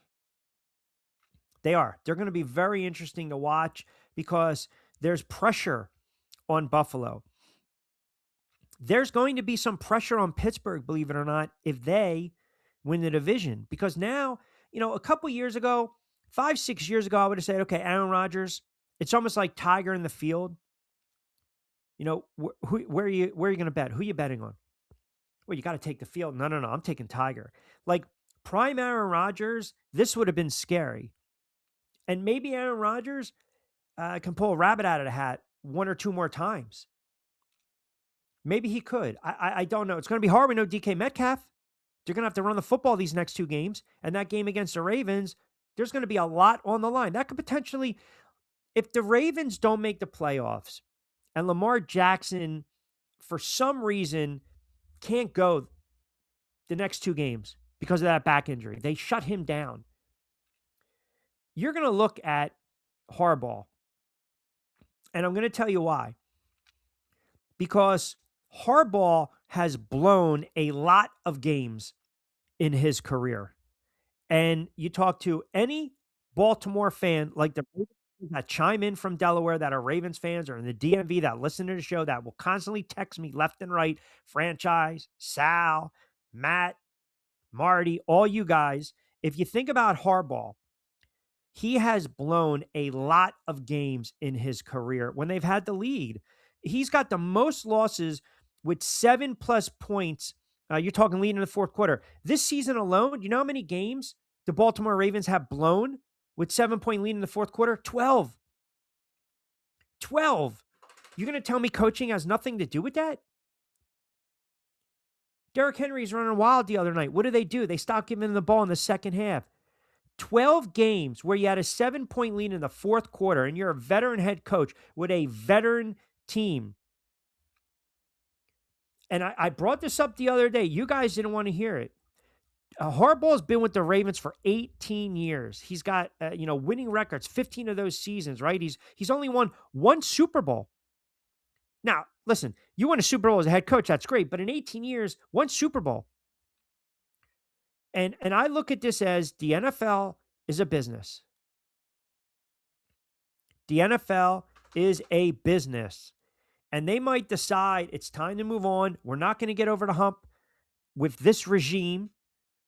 They are. They're going to be very interesting to watch because there's pressure on Buffalo. There's going to be some pressure on Pittsburgh, believe it or not, if they win the division. Because now, a couple years ago, 5-6 years ago, I would have said, okay, Aaron Rodgers, it's almost like Tiger in the field. Where are you going to bet? Who are you betting on? Well, you got to take the field. No, I'm taking Tiger. Like prime Aaron Rodgers, this would have been scary. And maybe Aaron Rodgers can pull a rabbit out of the hat one or two more times. Maybe he could. I don't know. It's going to be hard with no DK Metcalf. They're going to have to run the football these next two games. And that game against the Ravens, there's going to be a lot on the line. That could potentially, if the Ravens don't make the playoffs and Lamar Jackson, for some reason, can't go the next two games because of that back injury, they shut him down. You're going to look at Harbaugh. And I'm going to tell you why. Because Harbaugh has blown a lot of games in his career. And you talk to any Baltimore fan, like the that chime in from Delaware that are Ravens fans or in the DMV that listen to the show that will constantly text me left and right, franchise, Sal, Matt, Marty, all you guys. If you think about Harbaugh, he has blown a lot of games in his career when they've had the lead. He's got the most losses with 7+ points. You're talking leading in the fourth quarter. This season alone, you know how many games the Baltimore Ravens have blown with 7-point lead in the fourth quarter? 12. 12. You're going to tell me coaching has nothing to do with that? Derrick Henry's running wild the other night. What do? They stopped giving him the ball in the second half. 12 games where you had a 7-point lead in the fourth quarter and you're a veteran head coach with a veteran team. And I brought this up the other day. You guys didn't want to hear it. Harbaugh's been with the Ravens for 18 years. He's got, winning records, 15 of those seasons, right? He's only won one Super Bowl. Now, listen, you won a Super Bowl as a head coach. That's great. But in 18 years, one Super Bowl. And I look at this as the NFL is a business. The NFL is a business. And they might decide it's time to move on. We're not going to get over the hump with this regime,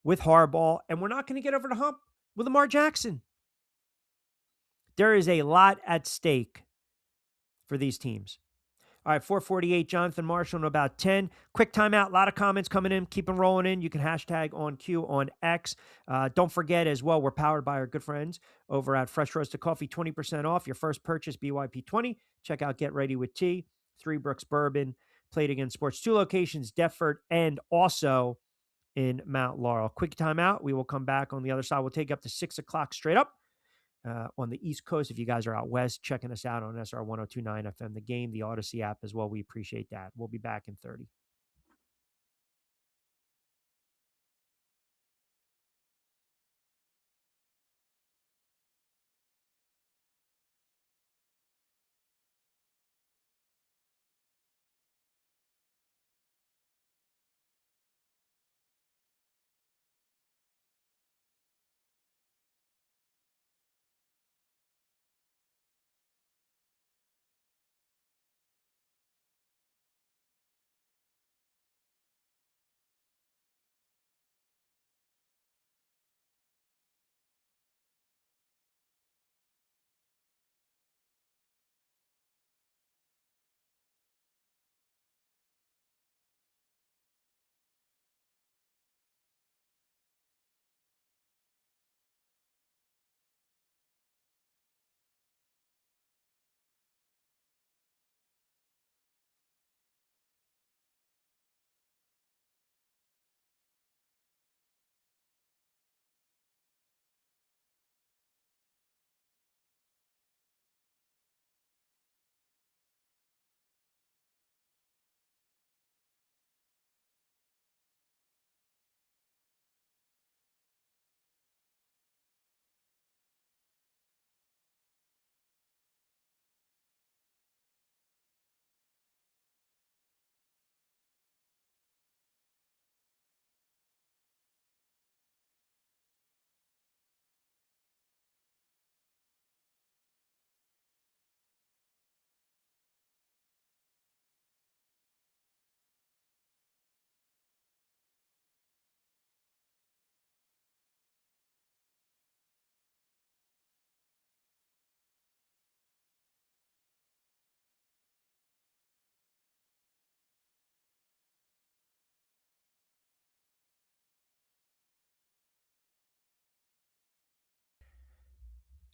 with Harbaugh, and we're not going to get over the hump with Lamar Jackson. There is a lot at stake for these teams. All right, 448, Jonathan Marshall in about 10. Quick timeout. A lot of comments coming in. Keep them rolling in. You can hashtag on Q on X. Don't forget as well, we're powered by our good friends over at Fresh Roasted Coffee. 20% off your first purchase, BYP20. Check out Get Ready with Tea. Three Brooks Bourbon. Played Against Sports. 2 locations, Deptford and also in Mount Laurel. Quick timeout. We will come back on the other side. We'll take up to 6 o'clock straight up. On the East Coast. If you guys are out west, checking us out on SR 1029 FM, the game, the AUDACY app as well. We appreciate that. We'll be back in 30.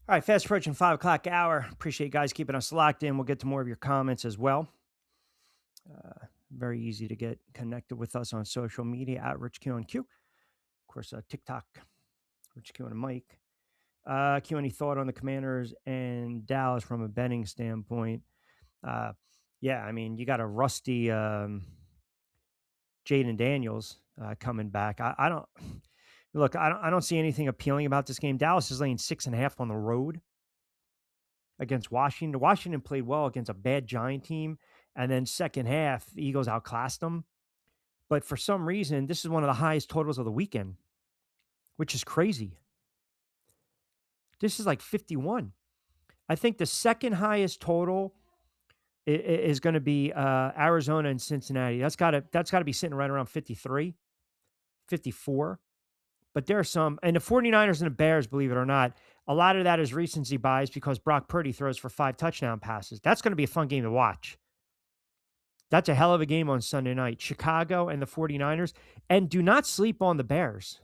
All right, fast approaching 5 o'clock hour. Appreciate you guys keeping us locked in. We'll get to more of your comments as well. Very easy to get connected with us on social media at Rich Q and Q. Of course, TikTok, Rich Q and Mike. Q, any thought on the Commanders and Dallas from a betting standpoint? Yeah, I mean, you got a rusty Jaden Daniels coming back. I don't look. I don't see anything appealing about this game. Dallas is laying 6.5 on the road against Washington. Washington played well against a bad Giant team, and then second half, the Eagles outclassed them. But for some reason, this is one of the highest totals of the weekend, which is crazy. This is like 51. I think the second highest total is going to be Arizona and Cincinnati. That's got to be sitting right around 53, 54. But there are some, and the 49ers and the Bears, believe it or not, a lot of that is recency bias because Brock Purdy throws for 5 touchdown passes. That's going to be a fun game to watch. That's a hell of a game on Sunday night. Chicago and the 49ers. And do not sleep on the Bears.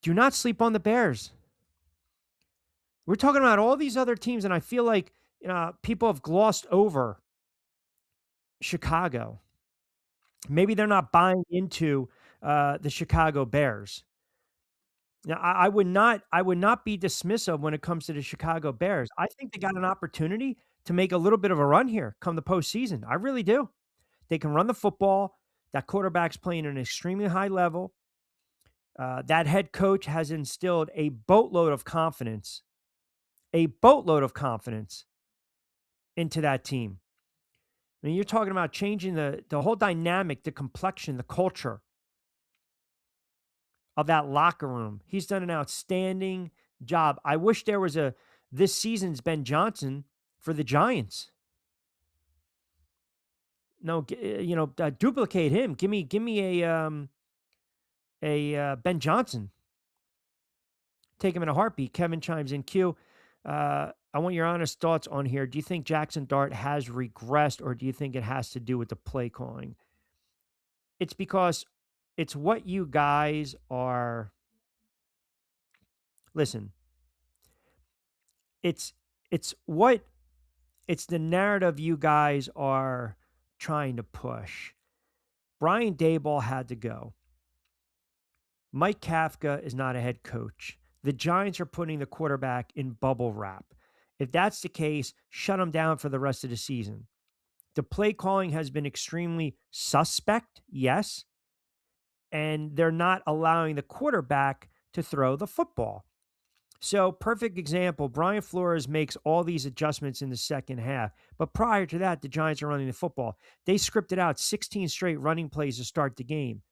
Do not sleep on the Bears. We're talking about all these other teams, and I feel like people have glossed over Chicago. Maybe they're not buying into the Chicago Bears. Now, I would not be dismissive when it comes to the Chicago Bears. I think they got an opportunity to make a little bit of a run here come the postseason. I really do. They can run the football. That quarterback's playing at an extremely high level. That head coach has instilled a boatload of confidence into that team. I mean, you're talking about changing the whole dynamic, the complexion, the culture of that locker room. He's done an outstanding job. I wish there was this season's Ben Johnson for the Giants. No, duplicate him. Give me a Ben Johnson. Take him in a heartbeat. Kevin chimes in. Q, I want your honest thoughts on here. Do you think Jackson Dart has regressed, or do you think it has to do with the play calling? It's because it's what you guys are. Listen, it's the narrative you guys are trying to push. Brian Daboll had to go. Mike Kafka is not a head coach. The Giants are putting the quarterback in bubble wrap. If that's the case, shut him down for the rest of the season. The play calling has been extremely suspect, yes, and they're not allowing the quarterback to throw the football. So, perfect example, Brian Flores makes all these adjustments in the second half. But prior to that, the Giants are running the football. They scripted out 16 straight running plays to start the game.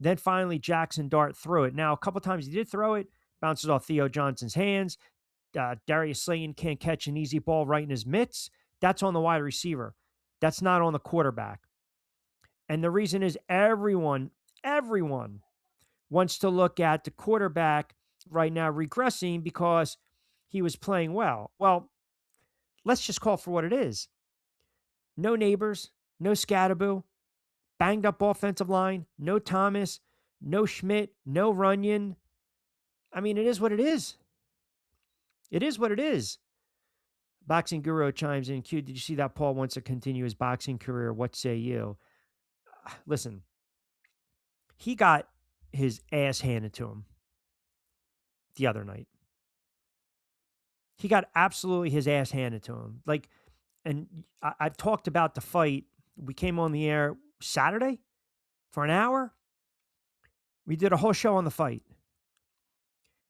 Then finally, Jackson Dart threw it. Now, a couple times he did throw it, bounces off Theo Johnson's hands. Darius Slayton can't catch an easy ball right in his mitts. That's on the wide receiver. That's not on the quarterback. And the reason is everyone wants to look at the quarterback right now regressing because he was playing well. Well, let's just call for what it is. No Neighbors, no Scatterboo, banged up offensive line, no Thomas, no Schmidt, no Runyon. I mean, it is what it is. It is what it is. Boxing Guru chimes in. Q, did you see that Paul wants to continue his boxing career? What say you? Listen, he got his ass handed to him the other night. He got absolutely his ass handed to him. And I've talked about the fight. We came on the air Saturday for an hour. We did a whole show on the fight.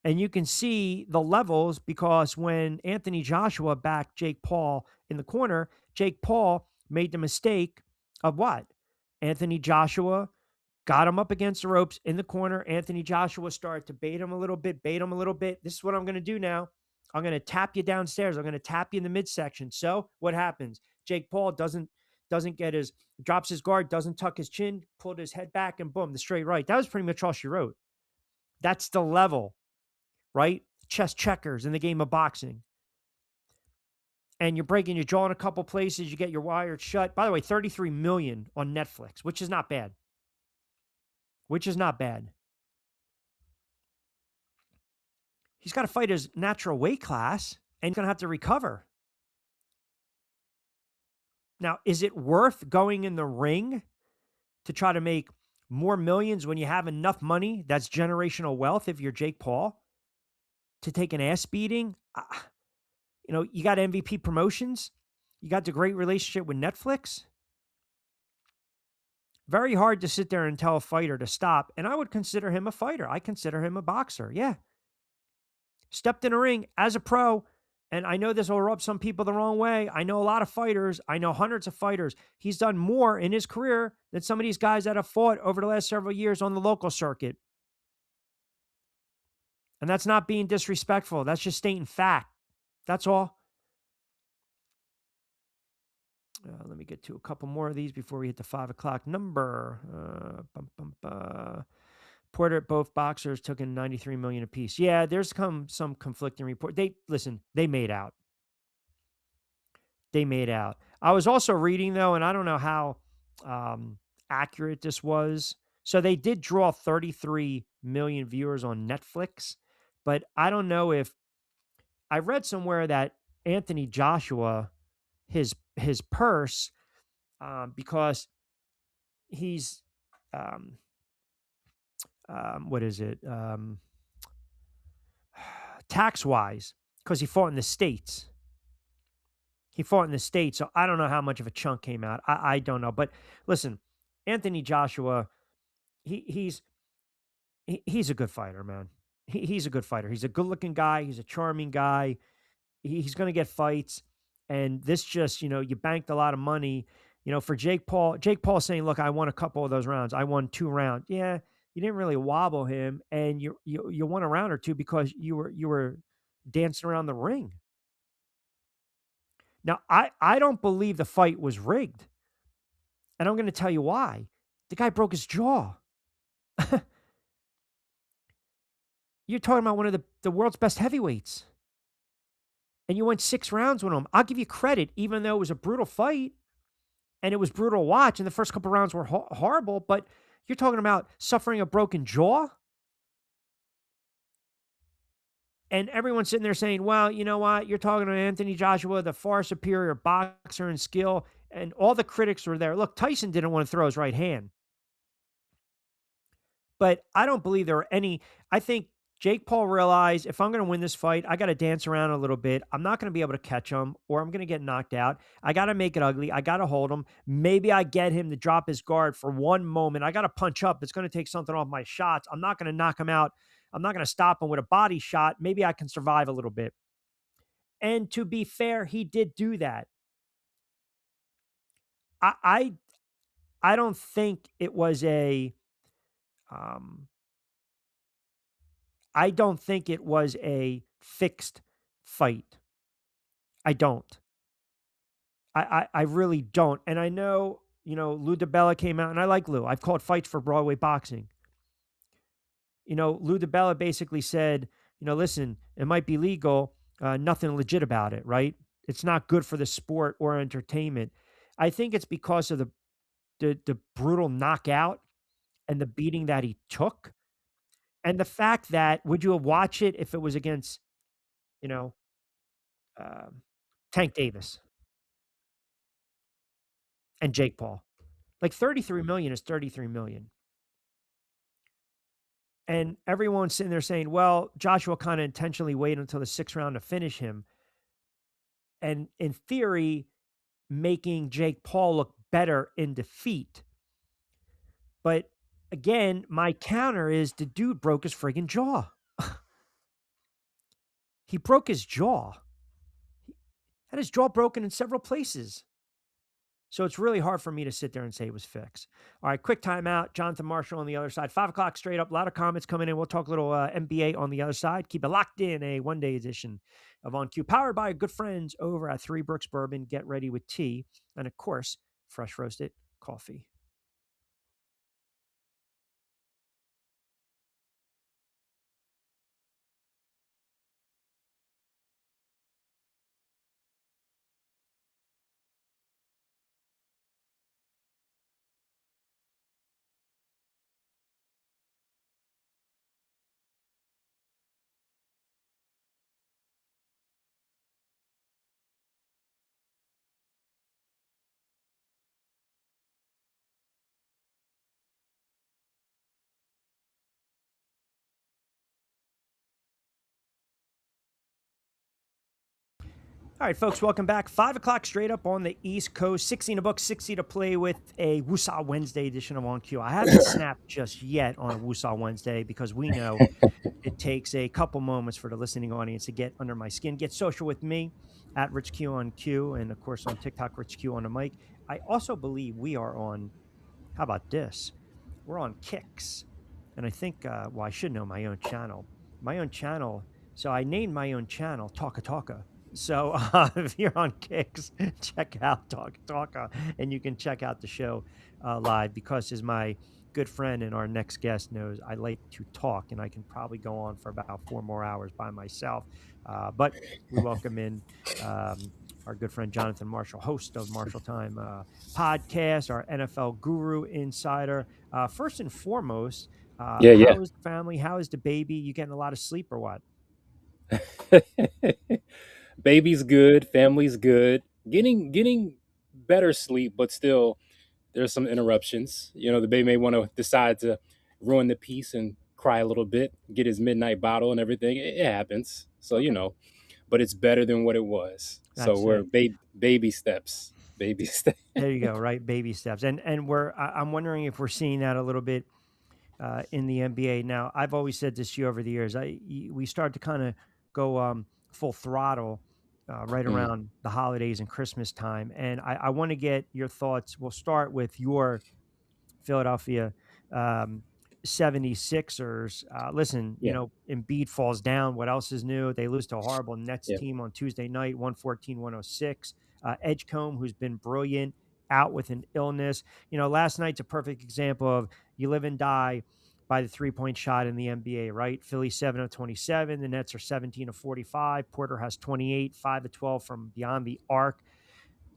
And you can see the levels because when Anthony Joshua backed Jake Paul in the corner, Jake Paul made the mistake of what? Anthony Joshua got him up against the ropes in the corner. Anthony Joshua started to bait him a little bit. This is what I'm going to do now. I'm going to tap you downstairs. I'm going to tap you in the midsection. So what happens? Jake Paul drops his guard, doesn't tuck his chin, pulled his head back, and boom, the straight right. That was pretty much all she wrote. That's the level, right? Chess checkers in the game of boxing. And you're breaking your jaw in a couple places. You get your wires shut. By the way, 33 million on Netflix, which is not bad. He's got to fight his natural weight class and he's going to have to recover. Now, is it worth going in the ring to try to make more millions when you have enough money that's generational wealth if you're Jake Paul to take an ass beating? You got MVP promotions, you got the great relationship with Netflix. Very hard to sit there and tell a fighter to stop. And I would consider him a fighter. I consider him a boxer. Yeah. Stepped in a ring as a pro. And I know this will rub some people the wrong way. I know a lot of fighters. I know hundreds of fighters. He's done more in his career than some of these guys that have fought over the last several years on the local circuit. And that's not being disrespectful. That's just stating fact. That's all. Let me get to a couple more of these before we hit the 5 o'clock number. Porter, both boxers took in 93 million apiece. Yeah, there's some conflicting report. They made out. They made out. I was also reading though, and I don't know how accurate this was. So they did draw 33 million viewers on Netflix, but I don't know if I read somewhere that Anthony Joshua, his purse, because he's what is it? Tax wise, because he fought in the States. He fought in the States. So I don't know how much of a chunk came out. I don't know. But listen, Anthony Joshua, he's he's a good fighter, man. He's a good fighter. He's a good looking guy. He's a charming guy. He's going to get fights. And this just, you banked a lot of money, for Jake Paul. Jake Paul saying, look, I won a couple of those rounds. I won 2 rounds. Yeah. You didn't really wobble him. And you won a round or two because you were dancing around the ring. Now, I don't believe the fight was rigged. And I'm going to tell you why. The guy broke his jaw. You're talking about one of the world's best heavyweights. And you went 6 rounds with him. I'll give you credit, even though it was a brutal fight and it was brutal to watch. And the first couple rounds were horrible, but you're talking about suffering a broken jaw. And everyone's sitting there saying, well, you know what? You're talking to Anthony Joshua, the far superior boxer in skill. And all the critics were there. Look, Tyson didn't want to throw his right hand. But I don't believe there were any. I think Jake Paul realized if I'm going to win this fight, I got to dance around a little bit. I'm not going to be able to catch him or I'm going to get knocked out. I got to make it ugly. I got to hold him. Maybe I get him to drop his guard for one moment. I got to punch up. It's going to take something off my shots. I'm not going to knock him out. I'm not going to stop him with a body shot. Maybe I can survive a little bit. And to be fair, he did do that. I don't think it was a I don't think it was a fixed fight. I don't. I really don't. And I know, Lou DiBella came out, and I like Lou. I've called fights for Broadway boxing. Lou DiBella basically said, listen, it might be legal, nothing legit about it, right? It's not good for the sport or entertainment. I think it's because of the brutal knockout and the beating that he took, and the fact that would you have watched it if it was against, you know, um, Tank Davis and Jake Paul? Like 33 million is 33 million. And everyone's sitting there saying, well, Joshua kind of intentionally waited until the 6th round to finish him. And in theory, making Jake Paul look better in defeat. But again, my counter is the dude broke his friggin' jaw. He broke his jaw. He had his jaw broken in several places. So it's really hard for me to sit there and say it was fixed. All right, quick timeout. Jonathan Marshall on the other side. 5 o'clock straight up. A lot of comments coming in. We'll talk a little NBA on the other side. Keep it locked in. A one-day edition of On Cue, powered by good friends over at Three Brooks Bourbon. Get ready with tea. And, of course, fresh roasted coffee. All right, folks, welcome back. 5 o'clock straight up on the East Coast. 16 a book, 60 to play with a Woosah Wednesday edition of On Cue. I haven't snapped just yet on a Woosah Wednesday because we know it takes a couple moments for the listening audience to get under my skin. Get social with me at Rich Q on Q, and of course on TikTok, Rich Q on the mic. I also believe we are on, how about this? We're on Kicks. And I think, well, I should know my own channel. My own channel. So I named my own channel Talka Talka. So if you're on Kicks, check out Talka Talka, and you can check out the show live because, as my good friend and our next guest knows, I like to talk, and I can probably go on for about 4 more hours by myself. But we welcome in our good friend Jonathan Marshall, host of Marshall Time podcast, our NFL guru insider. First and foremost, Yeah, yeah. how is the family? How is the baby? You getting a lot of sleep or what? Baby's good, family's good. Getting better sleep, but still there's some interruptions. The baby may want to decide to ruin the peace and cry a little bit, get his midnight bottle and everything. It happens. So, Okay, but it's better than what it was. So that's we're it. baby steps. Baby steps. There you go. Right, baby steps, and I'm wondering if we're seeing that a little bit in the NBA. Now, I've always said this to you over the years. We start to kind of go full throttle right Mm, around the holidays and Christmas time, and I want to get your thoughts. We'll start with your Philadelphia um, 76ers. Listen, yeah, Embiid falls down. What else is new? They lose to a horrible Nets yeah. team on Tuesday night, 114-106. Edgecombe, who's been brilliant, out with an illness. Last night's a perfect example of you live and die by the three-point shot in the NBA, right? Philly 7 of 27. The Nets are 17 of 45. Porter has 28, 5 of 12 from beyond the arc.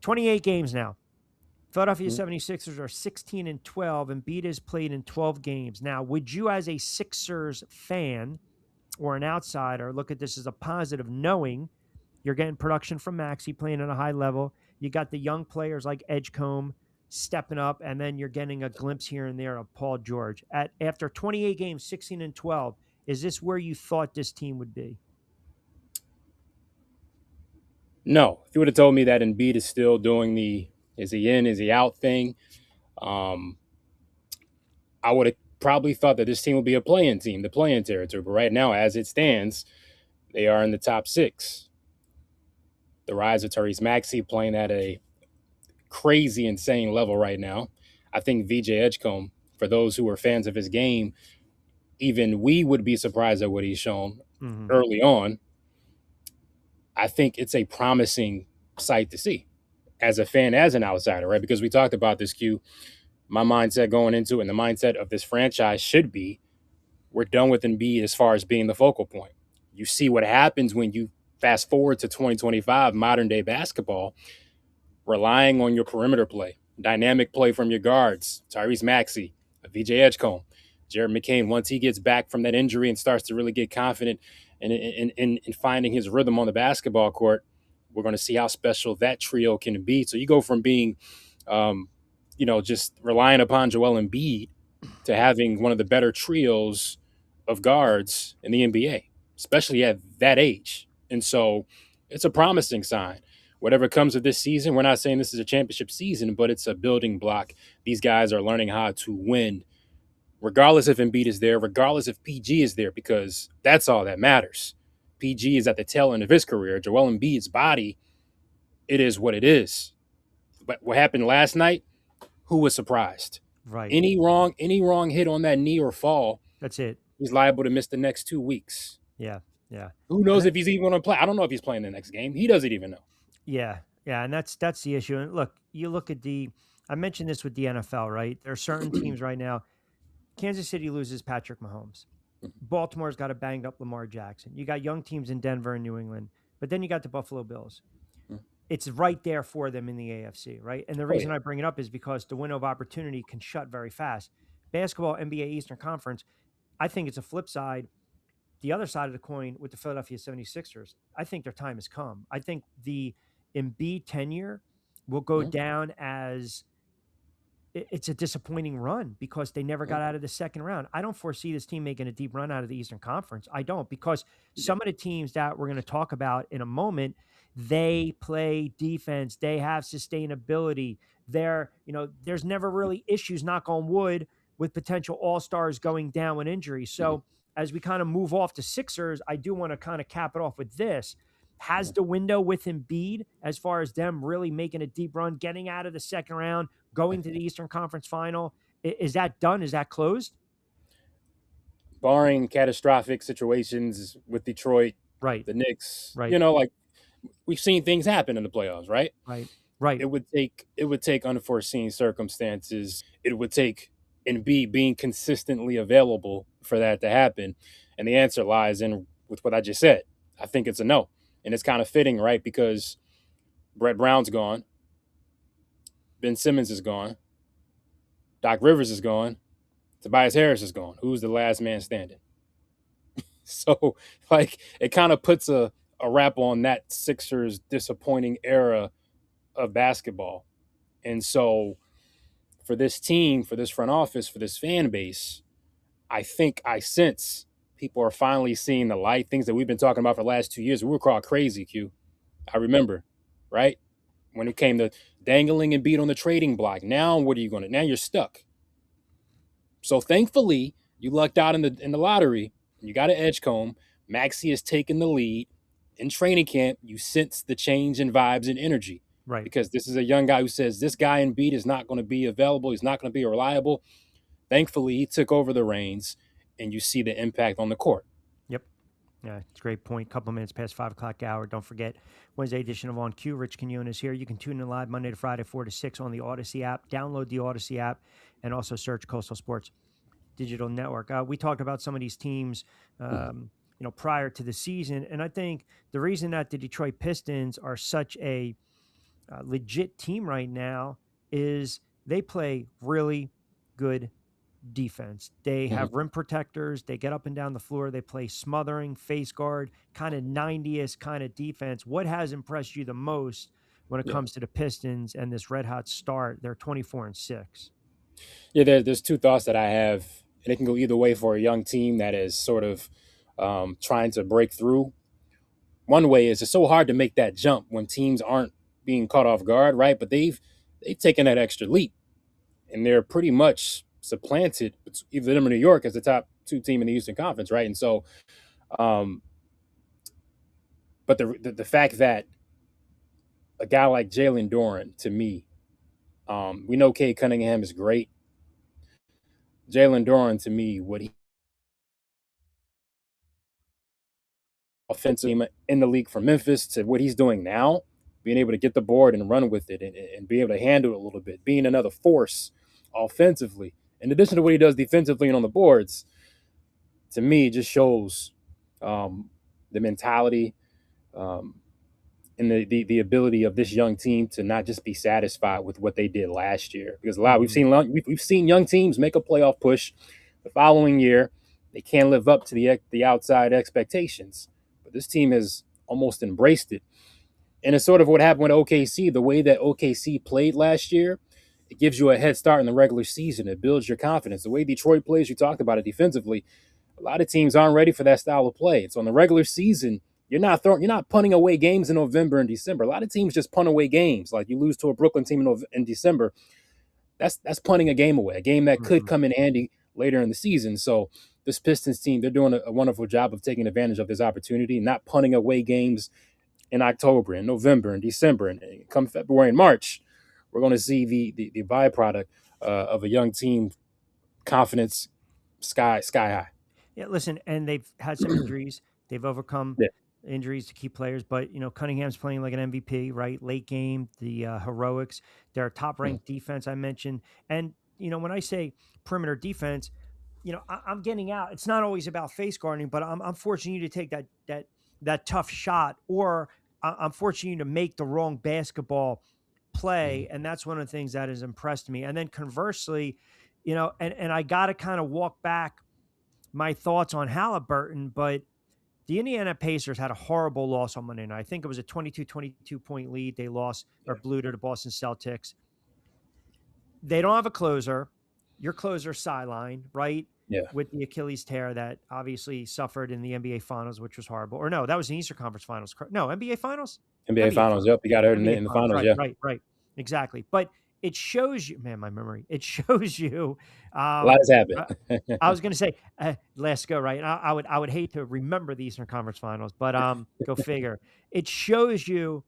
28 games now. Philadelphia Mm. 76ers are 16 and 12, and Embiid has played in 12 games. Now, would you, as a Sixers fan or an outsider, look at this as a positive, knowing you're getting production from Maxey playing at a high level? You got the young players like Edgecombe stepping up, and then you're getting a glimpse here and there of Paul George. After 28 games, 16 and 12, is this where you thought this team would be? No, if you would have told me that Embiid is still doing the is he in, is he out thing, um, I would have probably thought that this team would be a playing team, the playing territory. But right now, as it stands, they are in the top six. The rise of Tyrese Maxey playing at a crazy, insane level right now. I think VJ Edgecombe, for those who are fans of his game, even we would be surprised at what he's shown Mm-hmm. early on. I think it's a promising sight to see as a fan, as an outsider, right? Because we talked about this, Q. My mindset going into it and the mindset of this franchise should be we're done with Embiid as far as being the focal point. You see what happens when you fast forward to 2025 modern day basketball, relying on your perimeter play, dynamic play from your guards, Tyrese Maxey, VJ Edgecombe, Jared McCain. Once he gets back from that injury and starts to really get confident in finding his rhythm on the basketball court, we're going to see how special that trio can be. So you go from being, just relying upon Joel Embiid to having one of the better trios of guards in the NBA, especially at that age. And so it's a promising sign. Whatever comes of this season, we're not saying this is a championship season, but it's a building block. These guys are learning how to win, regardless if Embiid is there, regardless if PG is there, because that's all that matters. PG is at the tail end of his career. Joel Embiid's body, it is what it is. But what happened last night, who was surprised? Right. Any wrong hit on that knee or fall, That's it. he's liable to miss the next 2 weeks. Yeah. Yeah. Who And knows that, if he's even going to play? I don't know if he's playing the next game. He doesn't even know. Yeah, yeah, and that's the issue. And look, you look at the I mentioned this with the NFL, right? There are certain teams right now. Kansas City loses Patrick Mahomes. Baltimore's got a banged up Lamar Jackson. You got young teams in Denver and New England, but then you got the Buffalo Bills. It's right there for them in the AFC, right? And the Oh reason yeah. I bring it up is because the window of opportunity can shut very fast. Basketball, NBA Eastern Conference, I think it's a flip side, the other side of the coin with the Philadelphia 76ers. I think their time has come. I think the Embiid tenure will go Mhm. down as it's a disappointing run because they never got out of the second round. I don't foresee this team making a deep run out of the Eastern Conference. I don't, because Yeah. some of the teams that we're going to talk about in a moment, They play defense. They have sustainability. There's never really issues, knock on wood, with potential all-stars going down with injury. Mhm. So as we kind of move off to Sixers, I do want to kind of cap it off with this. Has Mhm. the window with Embiid, as far as them really making a deep run, getting out of the second round, going to the Eastern Conference Final, is that done? Is that closed? Barring catastrophic situations with Detroit, Right, the Knicks, right, like we've seen things happen in the playoffs, right? right, right, It would take unforeseen circumstances. It would take Embiid being consistently available for that to happen. And the answer lies in with what I just said. I think it's a no. And it's kind of fitting, right? Because Brett Brown's gone, Ben Simmons is gone, Doc Rivers is gone, Tobias Harris is gone. Who's the last man standing? So, like, it kind of puts a wrap on that Sixers disappointing era of basketball. And so, for this team, for this front office, for this fan base, I sense people are finally seeing the light. Things that we've been talking about for the last 2 years. We were called crazy, Q. I remember, right? When it came to dangling and beat on the trading block. Now, what are you going to? Now you're stuck. So thankfully, you lucked out in the lottery. You got an Edgecombe. Maxi has taken the lead. In training camp, you sense the change in vibes and energy right. because this is a young guy who says this guy in beat is not going to be available. He's not going to be reliable. Thankfully, he took over the reins, and you see the impact on the court. Yep. Yeah, it's a great point. Couple minutes past 5 o'clock hour. Don't forget Wednesday edition of On Cue. Rich Quinones here. You can tune in live Monday to Friday, 4 to 6 on the AUDACY app. Download the AUDACY app and also search Coastal Sports Digital Network. We talked about some of these teams, prior to the season, and I think the reason that the Detroit Pistons are such a legit team right now is they play really good defense. They Mm-hmm. have rim protectors. They get up and down the floor. They play smothering, face guard, kind of 90s kind of defense. What has impressed you the most when it Yeah, comes to the Pistons and this red hot start? They're 24-6. yeah. There's two thoughts that I have, and it can go either way for a young team that is sort of trying to break through. One way is it's so hard to make that jump when teams aren't being caught off guard, right? But they've taken that extra leap, and they're pretty much supplanted either them or New York as the top two team in the Eastern Conference, right? And so, um, but the fact that a guy like Jalen Doran, to me, we know Cade Cunningham is great. Jalen Doran, to me, what he offensive in the league from Memphis to what he's doing now, being able to get the board and run with it and be able to handle it a little bit, being another force offensively, in addition to what he does defensively and on the boards, to me, it just shows um, the mentality um, and the ability of this young team to not just be satisfied with what they did last year. Because a lot Mhm. we've seen young teams make a playoff push the following year. They can't live up to the outside expectations, but this team has almost embraced it. And it's sort of what happened with OKC. The way that OKC played last year, it gives you a head start in the regular season. It builds your confidence. The way Detroit plays, you talked about it defensively. A lot of teams aren't ready for that style of play. So in the regular season, you're not punting away games in November and December. A lot of teams just punt away games. Like you lose to a Brooklyn team in December, that's punting a game away, a game that could Mhm. come in handy later in the season. So this Pistons team, they're doing a wonderful job of taking advantage of this opportunity, not punting away games in October and November and December and come February and March. We're going to see the byproduct of a young team confidence sky high. Yeah, listen, and they've had some injuries. They've overcome Yeah. injuries to key players, but Cunningham's playing like an MVP, right? Late game, the heroics. They're a top Mm. ranked defense. I mentioned, and when I say perimeter defense, I'm getting out. It's not always about face guarding, but I'm forcing you to take that tough shot, or I'm forcing you to make the wrong basketball play, and that's one of the things that has impressed me. And then conversely, and I got to kind of walk back my thoughts on Halliburton, but the Indiana Pacers had a horrible loss on Monday night. I think it was a 22 point lead. They lost or Yeah. blew to the Boston Celtics. They don't have a closer. Your closer sideline, right? Yeah. with the Achilles tear that obviously suffered in the NBA Finals, which was horrible. Or no, that was the Eastern Conference Finals. No, NBA Finals? NBA NBA Finals. Finals. Yep. He got hurt NBA in the Finals. finals. Right, Yeah. right, right. Exactly. But it shows you, man, my memory. It shows you. A lot Um, has happened. uh, I was going to say, let's go right. I would hate to remember the Eastern Conference Finals, but go figure. It shows you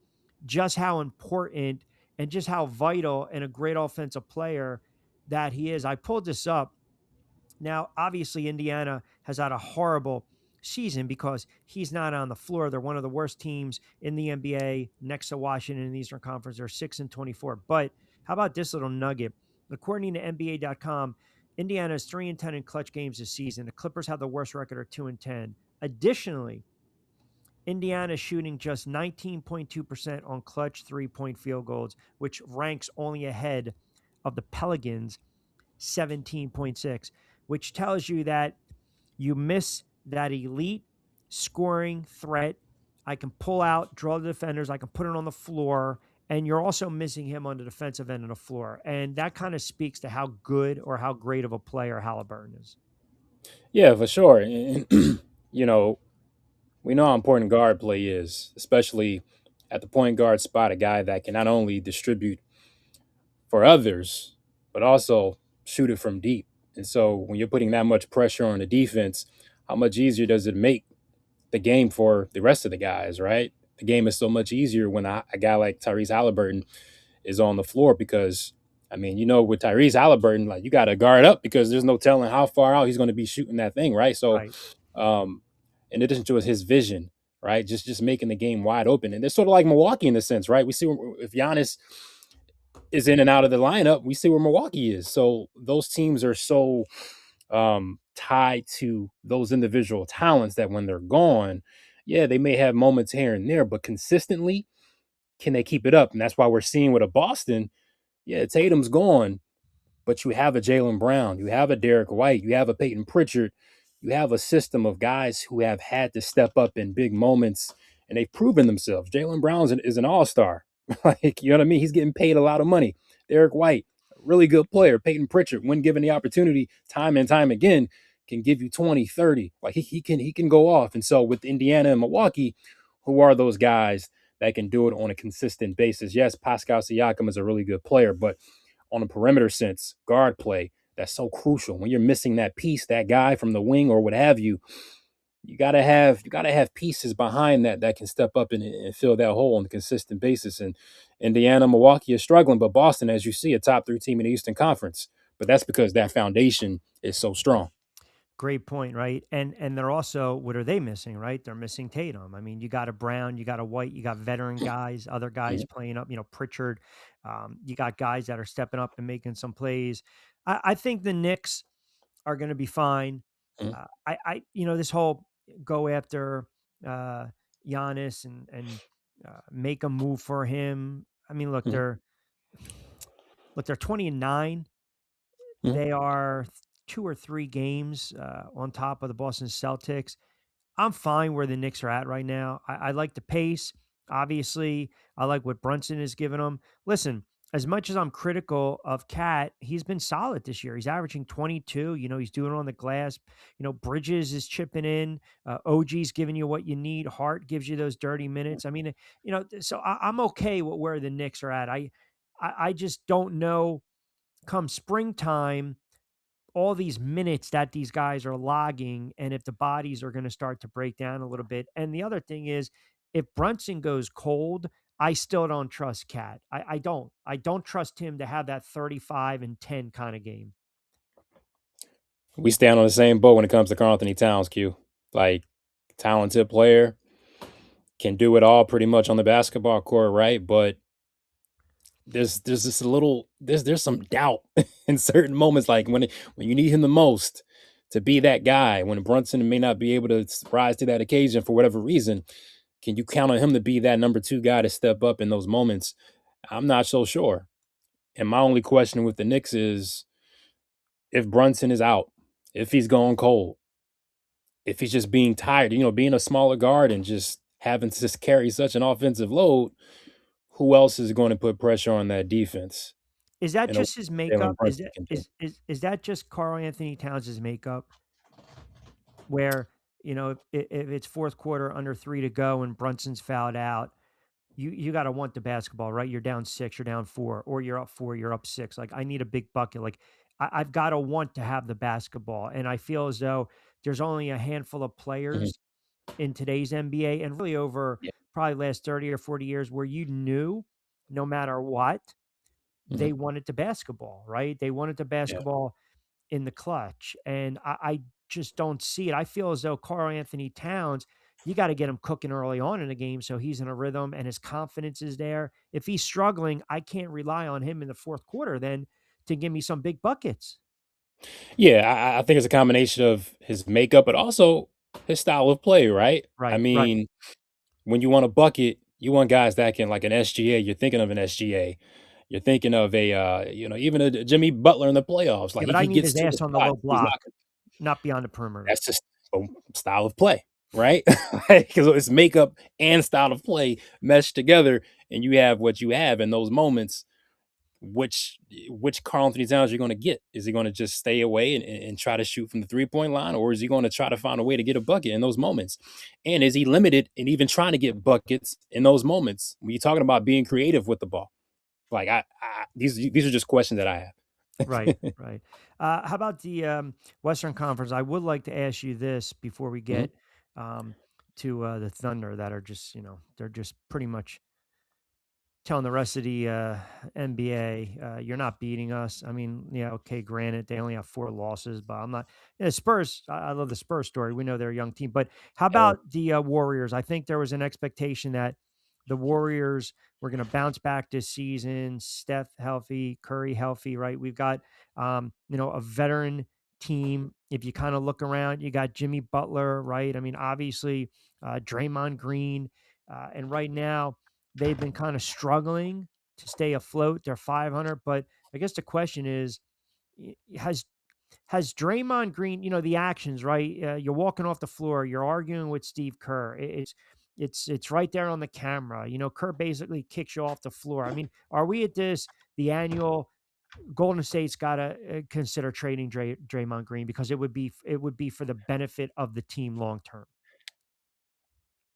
just how important and just how vital and a great offensive player that he is. I pulled this up now. Obviously, Indiana has had a horrible season because he's not on the floor. They're one of the worst teams in the NBA next to Washington in the Eastern Conference. They're 6-24. But how about this little nugget? According to NBA.com, Indiana is 3-10 in clutch games this season. The Clippers have the worst record at 2-10. Additionally, Indiana is shooting just 19.2% on clutch 3-point field goals, which ranks only ahead of the Pelicans 17.6, which tells you that you miss that elite scoring threat. I can pull out, draw the defenders, I can put it on the floor, and you're also missing him on the defensive end of the floor. And that kind of speaks to how good or how great of a player Halliburton is. Yeah, for sure. And you know, we know how important guard play is, especially at the point guard spot. A guy that can not only distribute for others, but also shoot it from deep. And so when you're putting that much pressure on the defense, how much easier does it make the game for the rest of the guys, right? The game is so much easier when a guy like Tyrese Halliburton is on the floor because, I mean, with Tyrese Halliburton, like you got to guard up because there's no telling how far out he's going to be shooting that thing, right? So, Right. um, in addition to his vision, right, just making the game wide open, and they're sort of like Milwaukee in a sense, right? We see if Giannis is in and out of the lineup, we see where Milwaukee is. So those teams are so tied to those individual talents that when they're gone, yeah, they may have moments here and there, but consistently, can they keep it up? And that's why we're seeing with a Boston, yeah, Tatum's gone, but you have a Jalen Brown, you have a Derek White, you have a Peyton Pritchard, you have a system of guys who have had to step up in big moments and they've proven themselves. Jalen Brown is an all-star. Like, you know what I mean? He's getting paid a lot of money. Derek White, really good player. Peyton Pritchard, when given the opportunity, time and time again, can give you 20, 30. Like he can go off. And so with Indiana and Milwaukee, who are those guys that can do it on a consistent basis? Yes, Pascal Siakam is a really good player, but on a perimeter sense, guard play, that's so crucial. When you're missing that piece, that guy from the wing or what have you, you gotta have pieces behind that can step up and fill that hole on a consistent basis. And Indiana, Milwaukee is struggling, but Boston, as you see, a top three team in the Eastern Conference. But that's because that foundation is so strong. Great point, right? And they're also, what are they missing, right? They're missing Tatum. I mean, you got a Brown, you got a White, you got veteran guys, other guys Mhm, playing up, Pritchard. You got guys that are stepping up and making some plays. I think the Knicks are going to be fine. mhm, This whole go after uh, Giannis and make a move for him. I mean, look, mhm, they're 20-9. mhm. They are 2 or 3 games on top of the Boston Celtics. I'm fine where the Knicks are at right now. I like the pace. Obviously, I like what Brunson is giving them. Listen, as much as I'm critical of Cat, he's been solid this year. He's averaging 22. He's doing it on the glass. Bridges is chipping in. OG's giving you what you need. Hart gives you those dirty minutes. I mean, so I'm okay with where the Knicks are at. I just don't know come springtime all these minutes that these guys are logging and if the bodies are going to start to break down a little bit. And the other thing is, if Brunson goes cold, I still don't trust Cat. I don't. I don't trust him to have that 35-10 kind of game. We stand on the same boat when it comes to Karl Anthony Towns, Q. Like, talented player, can do it all pretty much on the basketball court, right? But there's just a little there's some doubt in certain moments, like when you need him the most to be that guy. When Brunson may not be able to rise to that occasion for whatever reason, can you count on him to be that number two guy to step up in those moments? I'm not so sure. And my only question with the Knicks is if Brunson is out, if he's going cold, if he's just being tired, being a smaller guard and just having to just carry such an offensive load, who else is going to put pressure on that defense? is that in a way just his Jalen makeup? Is Brunson that can do. is that just Karl Anthony Towns' makeup? Where, if it's 4th quarter, under 3 to go, and Brunson's fouled out, you gotta want the basketball, right? You're down 6, you're down 4, or you're up 4, you're up 6. Like, I need a big bucket. Like, I've gotta want to have the basketball, and I feel as though there's only a handful of Mhm. players in today's NBA, and really over Yeah. probably last 30 or 40 years, where you knew no matter what, Mhm. they wanted the basketball, right? They wanted the Yeah. basketball in the clutch, and I just don't see it. I feel as though Karl Anthony Towns, you gotta get him cooking early on in the game so he's in a rhythm and his confidence is there. If he's struggling, I can't rely on him in the 4th quarter then to give me some big buckets. Yeah, I think it's a combination of his makeup, but also his style of play, right? I Right, right. mean, when you want a bucket, you want guys that can like an SGA, you're thinking of an SGA. You're thinking of a, even a Jimmy Butler in the playoffs. Yeah, Like but I he need gets his to the ass on the spot. low He's block, not. not beyond the perimeter. That's just a style of play, right? Because it's makeup and style of play meshed together, and you have what you have in those moments. Which Karl Anthony Towns you're going to get? Is he going to just stay away and try to shoot from the 3 point line, or is he going to try to find a way to get a bucket in those moments? And is he limited in even trying to get buckets in those moments? When you're talking about being creative with the ball, like these are just questions that I Right, have. right. How about the Western Conference? I would like to ask you this before we Mhm. get um, to the Thunder, that are just, they're just pretty much telling the rest of the NBA, you're not beating us. I mean, yeah, okay, granted, they only have 4 losses, but I'm not. Spurs, I love the Spurs story. We know they're a young team, but how Yeah. about the Warriors? I think there was an expectation that the Warriors were going to bounce back this season. Steph healthy, Curry healthy, right? We've got, a veteran team. If you kind of look around, you got Jimmy Butler, right? I mean, obviously, Draymond Green, and right now they've been kind of struggling to stay afloat. They're 500, but I guess the question is, has Draymond Green, the actions, right? You're walking off the floor, you're arguing with Steve Kerr. It's right there on the camera. Kerr basically kicks you off the floor. I mean, are we at this the annual Golden State's got to consider trading Draymond Green, because it would be for the benefit of the team long term.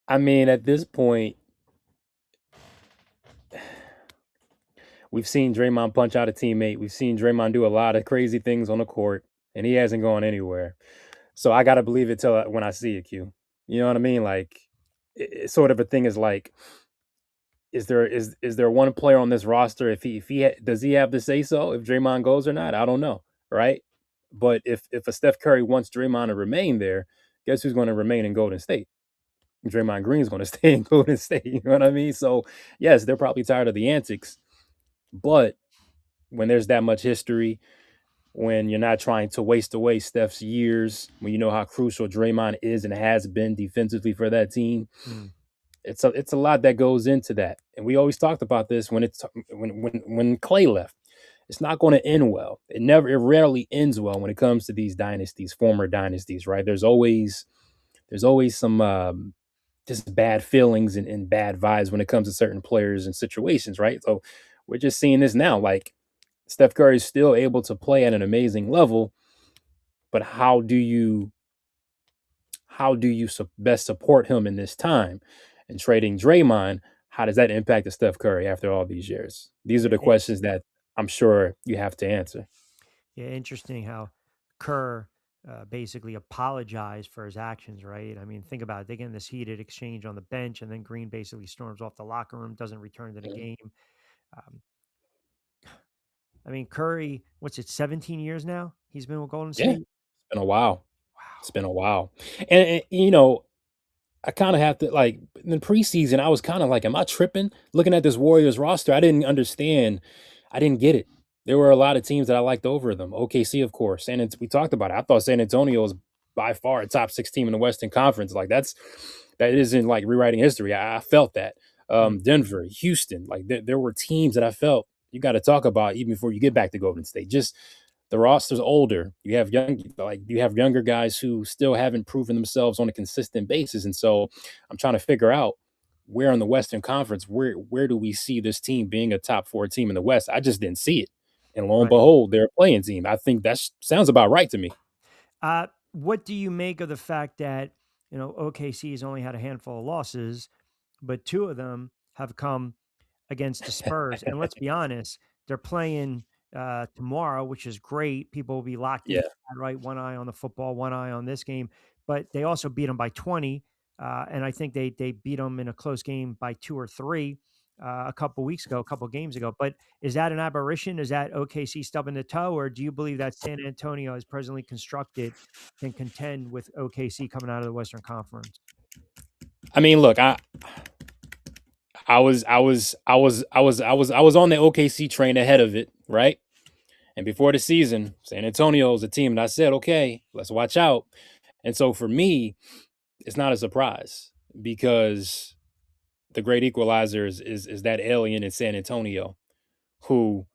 I mean, at this point, we've seen Draymond punch out a teammate. We've seen Draymond do a lot of crazy things on the court, and he hasn't gone anywhere. So I gotta believe it till when I see it, Q. You know what I mean? Like, it's sort of a thing is like, is there one player on this roster, does he have the say so if Draymond goes or not? I don't know, right? But if a Steph Curry wants Draymond to remain there, guess who's going to remain in Golden State? Draymond Green's going to stay in Golden State. You know what I mean? So yes, they're probably tired of the antics, but when there's that much history, when you're not trying to waste away Steph's years, when you know how crucial Draymond is and has been defensively for that team, Mm. it's a lot that goes into that. And we always talked about this when Clay left. It's not going to end well. It rarely ends well when it comes to these dynasties, former dynasties, right? There's always some just bad feelings and bad vibes when it comes to certain players and situations, right? So we're just seeing this now. Like, Steph Curry is still able to play at an amazing level, but how do you best support him in this time? And trading Draymond, how does that impact the Steph Curry after all these years? These are Yeah, the questions that I'm sure you have to answer. yeah, interesting how Kerr basically apologized for his actions, right? I mean, think about it. They get in this heated exchange on the bench, and then Green basically storms off the locker room, doesn't return to the Mhm. game. Um, I mean, Curry, what's it, 17 years now? He's been with Golden Yeah, State? it's been a while. It's Wow. been a while. And I kind of have to like in the preseason, I was kind of like, am I tripping? Looking at this Warriors roster, I didn't understand. I didn't get it. There were a lot of teams that I liked over them. OKC, of course. And we talked about it. I thought San Antonio was by far a top 6 team in the Western Conference. Like that isn't like rewriting history. I felt that. Mm. Denver, Houston, like there were teams that I felt you got to talk about even before you get back to Golden State. Just the roster's older. You have younger guys who still haven't proven themselves on a consistent basis, and so I'm trying to figure out where in the Western Conference where do we see this team being a top 4 team in the West? I just didn't see it. And lo and Right. behold, they're a playing team. I think that sounds about right to me. What do you make of the fact that, OKC has only had a handful of losses, but two of them have come against the Spurs? And let's be honest, they're playing tomorrow, which is great. People will be locked in, Yeah. right? One eye on the football, one eye on this game. But they also beat them by 20, and I think they beat them in a close game by 2 or 3 a couple weeks ago, a couple games ago. But is that an aberration? Is that OKC stubbing the toe, or do you believe that San Antonio, is presently constructed, can contend with OKC coming out of the Western Conference? I mean, look, I was on the OKC train ahead of it, right? And before the season, San Antonio is a team, and I said, okay, let's watch out. And so for me, it's not a surprise because the great equalizer is that alien in San Antonio who,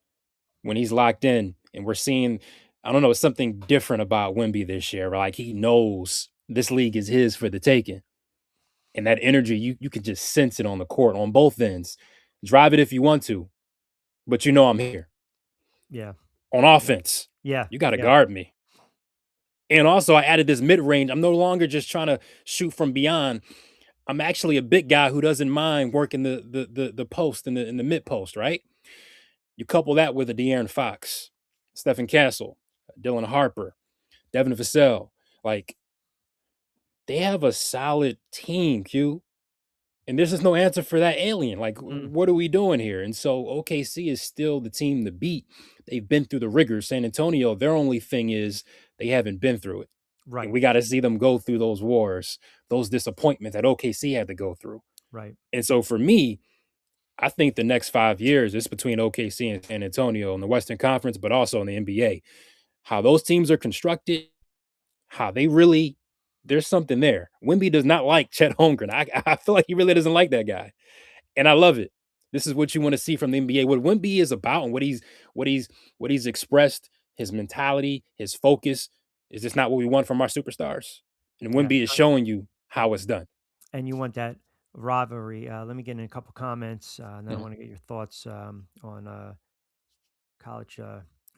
when he's locked in, and we're seeing, I don't know, it's something different about Wemby this year. Like he knows this league is his for the taking. And that energy, you can just sense it on the court on both ends. Drive it if you want to, but you know I'm here. Yeah, On yeah, offense, yeah, you got to yeah. guard me. And also, I added this mid range. I'm no longer just trying to shoot from beyond. I'm actually a big guy who doesn't mind working the post in the mid post, right? You couple that with a De'Aaron Fox, Stephen Castle, Dylan Harper, Devin Vassell. Like they have a solid team, Q. And this is no answer for that alien. Like, Mm, what are we doing here? And so OKC is still the team to beat. They've been through the rigors. San Antonio, their only thing is they haven't been through it. And right, we got to see them go through those wars, those disappointments that OKC had to go through. right. And so for me, I think the next 5 years is between OKC and San Antonio in the Western Conference, but also in the NBA. How those teams are constructed, how they really, there's something there. Wimby does not like Chet Holmgren. I feel like he really doesn't like that guy. And I love it. This is what you want to see from the NBA. What Wemby is about and what he's what he's expressed, his mentality, his focus is just not what we want from our superstars. And Yeah. Wemby is showing you how it's done. And you want that rivalry. Let me get in a couple comments, and then I Mhm, want to get your thoughts on college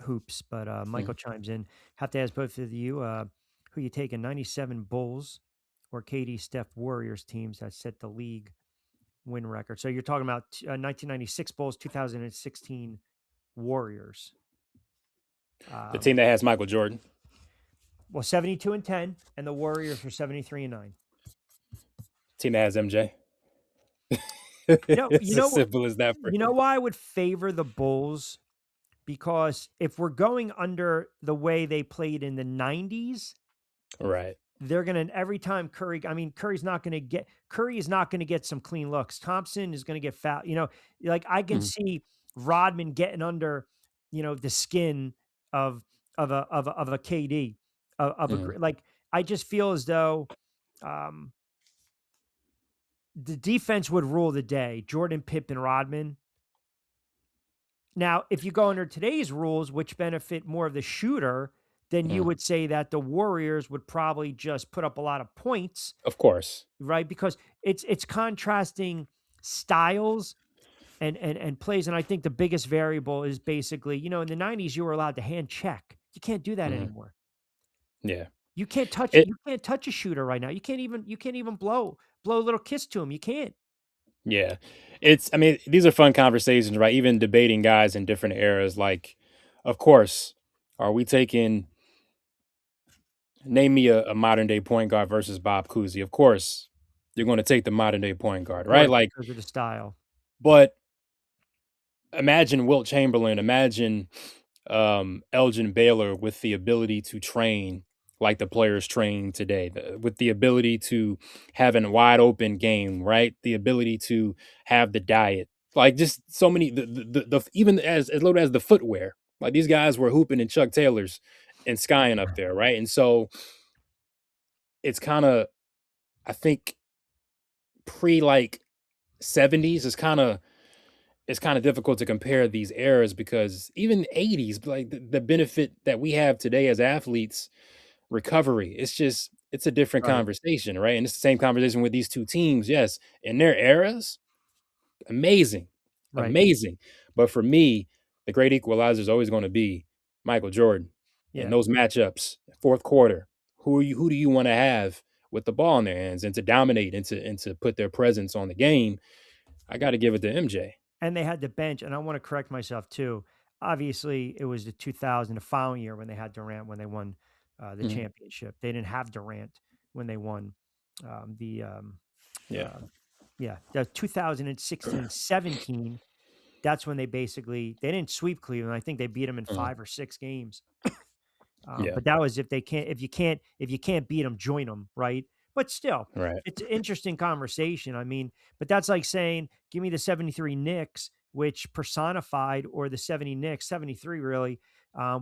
hoops. But Michael mhm. chimes in. Have to ask both of you who you take in 97 Bulls or KD Steph Warriors teams that set the league win record. So you're talking about 1996 Bulls, 2016 Warriors. The team Um, that has Michael Jordan, well, 72-10, and the Warriors were 73-9. team that has MJ. You know, you It's as know, simple as that for you know me. why I would favor the Bulls, because if we're going under the way they played in the 90s, Right. they're going to, every time Curry, I mean, Curry is not going to get some clean looks. Thompson is going to get foul. Like I can Mhm, see Rodman getting under, the skin of, of a KD, mhm, like, I just feel as though, um, the defense would rule the day. Jordan, Pippen, Rodman. Now, if you go under today's rules, which benefit more of the shooter, then you mhm. would say that the Warriors would probably just put up a lot of points, Of course. right? Because it's contrasting styles and plays. And I think the biggest variable is basically, in the 90s, you were allowed to hand check. You can't do that Mhm. anymore. Yeah. You can't touch It you can't touch a shooter right now. You can't even blow a little kiss to him. You can't. yeah. It's I mean, these are fun conversations, right? Even debating guys in different eras. Like, of course, are we taking name me a modern day point guard versus Bob Cousy? Of course, you're going to take the modern day point Of guard, right? course, Like, because of the style. but imagine Wilt Chamberlain, imagine Elgin Baylor with the ability to train like the players train today, with the ability to have a wide open game, right? The ability to have the diet, like just so many, even as little as the footwear. Like these guys were hooping in Chuck Taylors and skying up there, right? And so it's kind of, I think, pre like 70s is kind of, it's kind of difficult to compare these eras because even 80s, like the benefit that we have today as athletes, recovery, it's a different Right, conversation, right? And it's the same conversation with these two teams. Yes, in their eras, amazing, right. amazing. But for me, The great equalizer is always going to be Michael Jordan. In Yeah. those matchups, fourth quarter, who do you want to have with the ball in their hands and to dominate and to put their presence on the game? I got to give it to MJ. And they had the bench, and I want to correct myself too. Obviously, it was the 2000, the following year when they had Durant when they won the Mhm. championship. They didn't have Durant when they won the Yeah. uh, yeah, the 2016, 17. That's when they didn't sweep Cleveland. I think they beat them in Mhm. 5 or 6 games. Yeah. But that was if you can't beat them, join them, right? But still, Right. it's an interesting conversation. I mean, but that's like saying, give me the 73 Knicks, which personified, or the 70 Knicks, 73 really,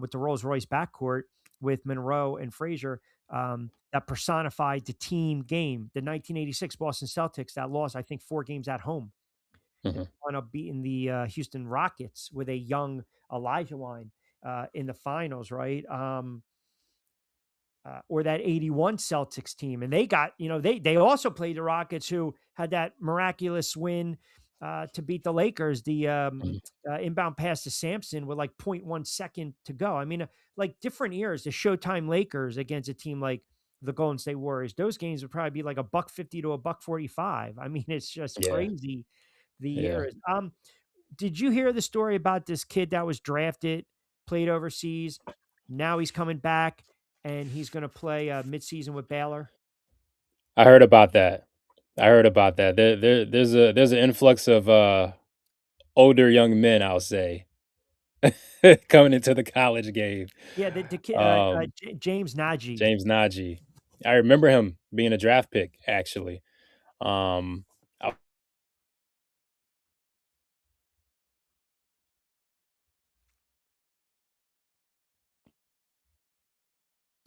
with the Rolls Royce backcourt with Monroe and Frazier, that personified the team game. The 1986 Boston Celtics that lost, I think, 4 games at home and Mhm. wound up beating the Houston Rockets with a young Elijah Wine in the finals, right? Or that 81 Celtics team. And they got, they also played the Rockets, who had that miraculous win to beat the Lakers, the Mhm. inbound pass to Sampson with like zero point 0.1 second to go. I mean, like different eras, the Showtime Lakers against a team like the Golden State Warriors, those games would probably be like a buck 50 to a buck 45. I mean, it's just Yeah. crazy the Yeah. years. Did you hear the story about this kid that was drafted, played overseas? Now he's coming back and he's going to play midseason with Baylor. I heard about that. I heard about that. There's an influx of older young men, I'll say, coming into the college game. Yeah, the kid, Um, James Najee. James Najee. I remember him being a draft pick, actually. Um, I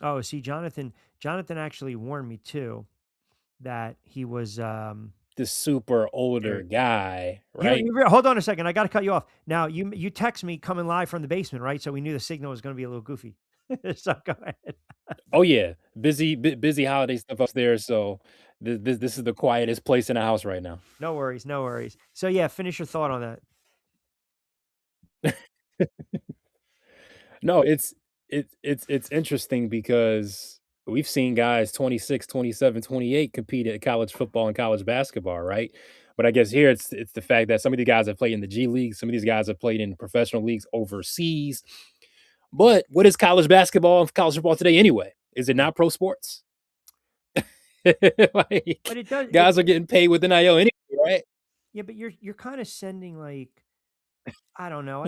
Oh, see, Jonathan actually warned me too that he was this super older there. guy, Here, right? hold on a second. I got to cut you off. Now, you text me coming live from the basement, right? So we knew the signal was going to be a little goofy. So go ahead. Oh yeah, busy holiday stuff upstairs. So this is the quietest place in the house right now. No worries, no worries. So yeah, finish your thought on that. No, it's interesting because we've seen guys 26, 27, 28 compete at college football and college basketball, right? But I guess here it's the fact that some of the guys have played in the G League, some of these guys have played in professional leagues overseas. But what is college basketball and college football today anyway? Is it Right. not pro sports? But Like it does it guys are getting paid with NIL anyway, right? yeah, but you're kind of sending like I don't know.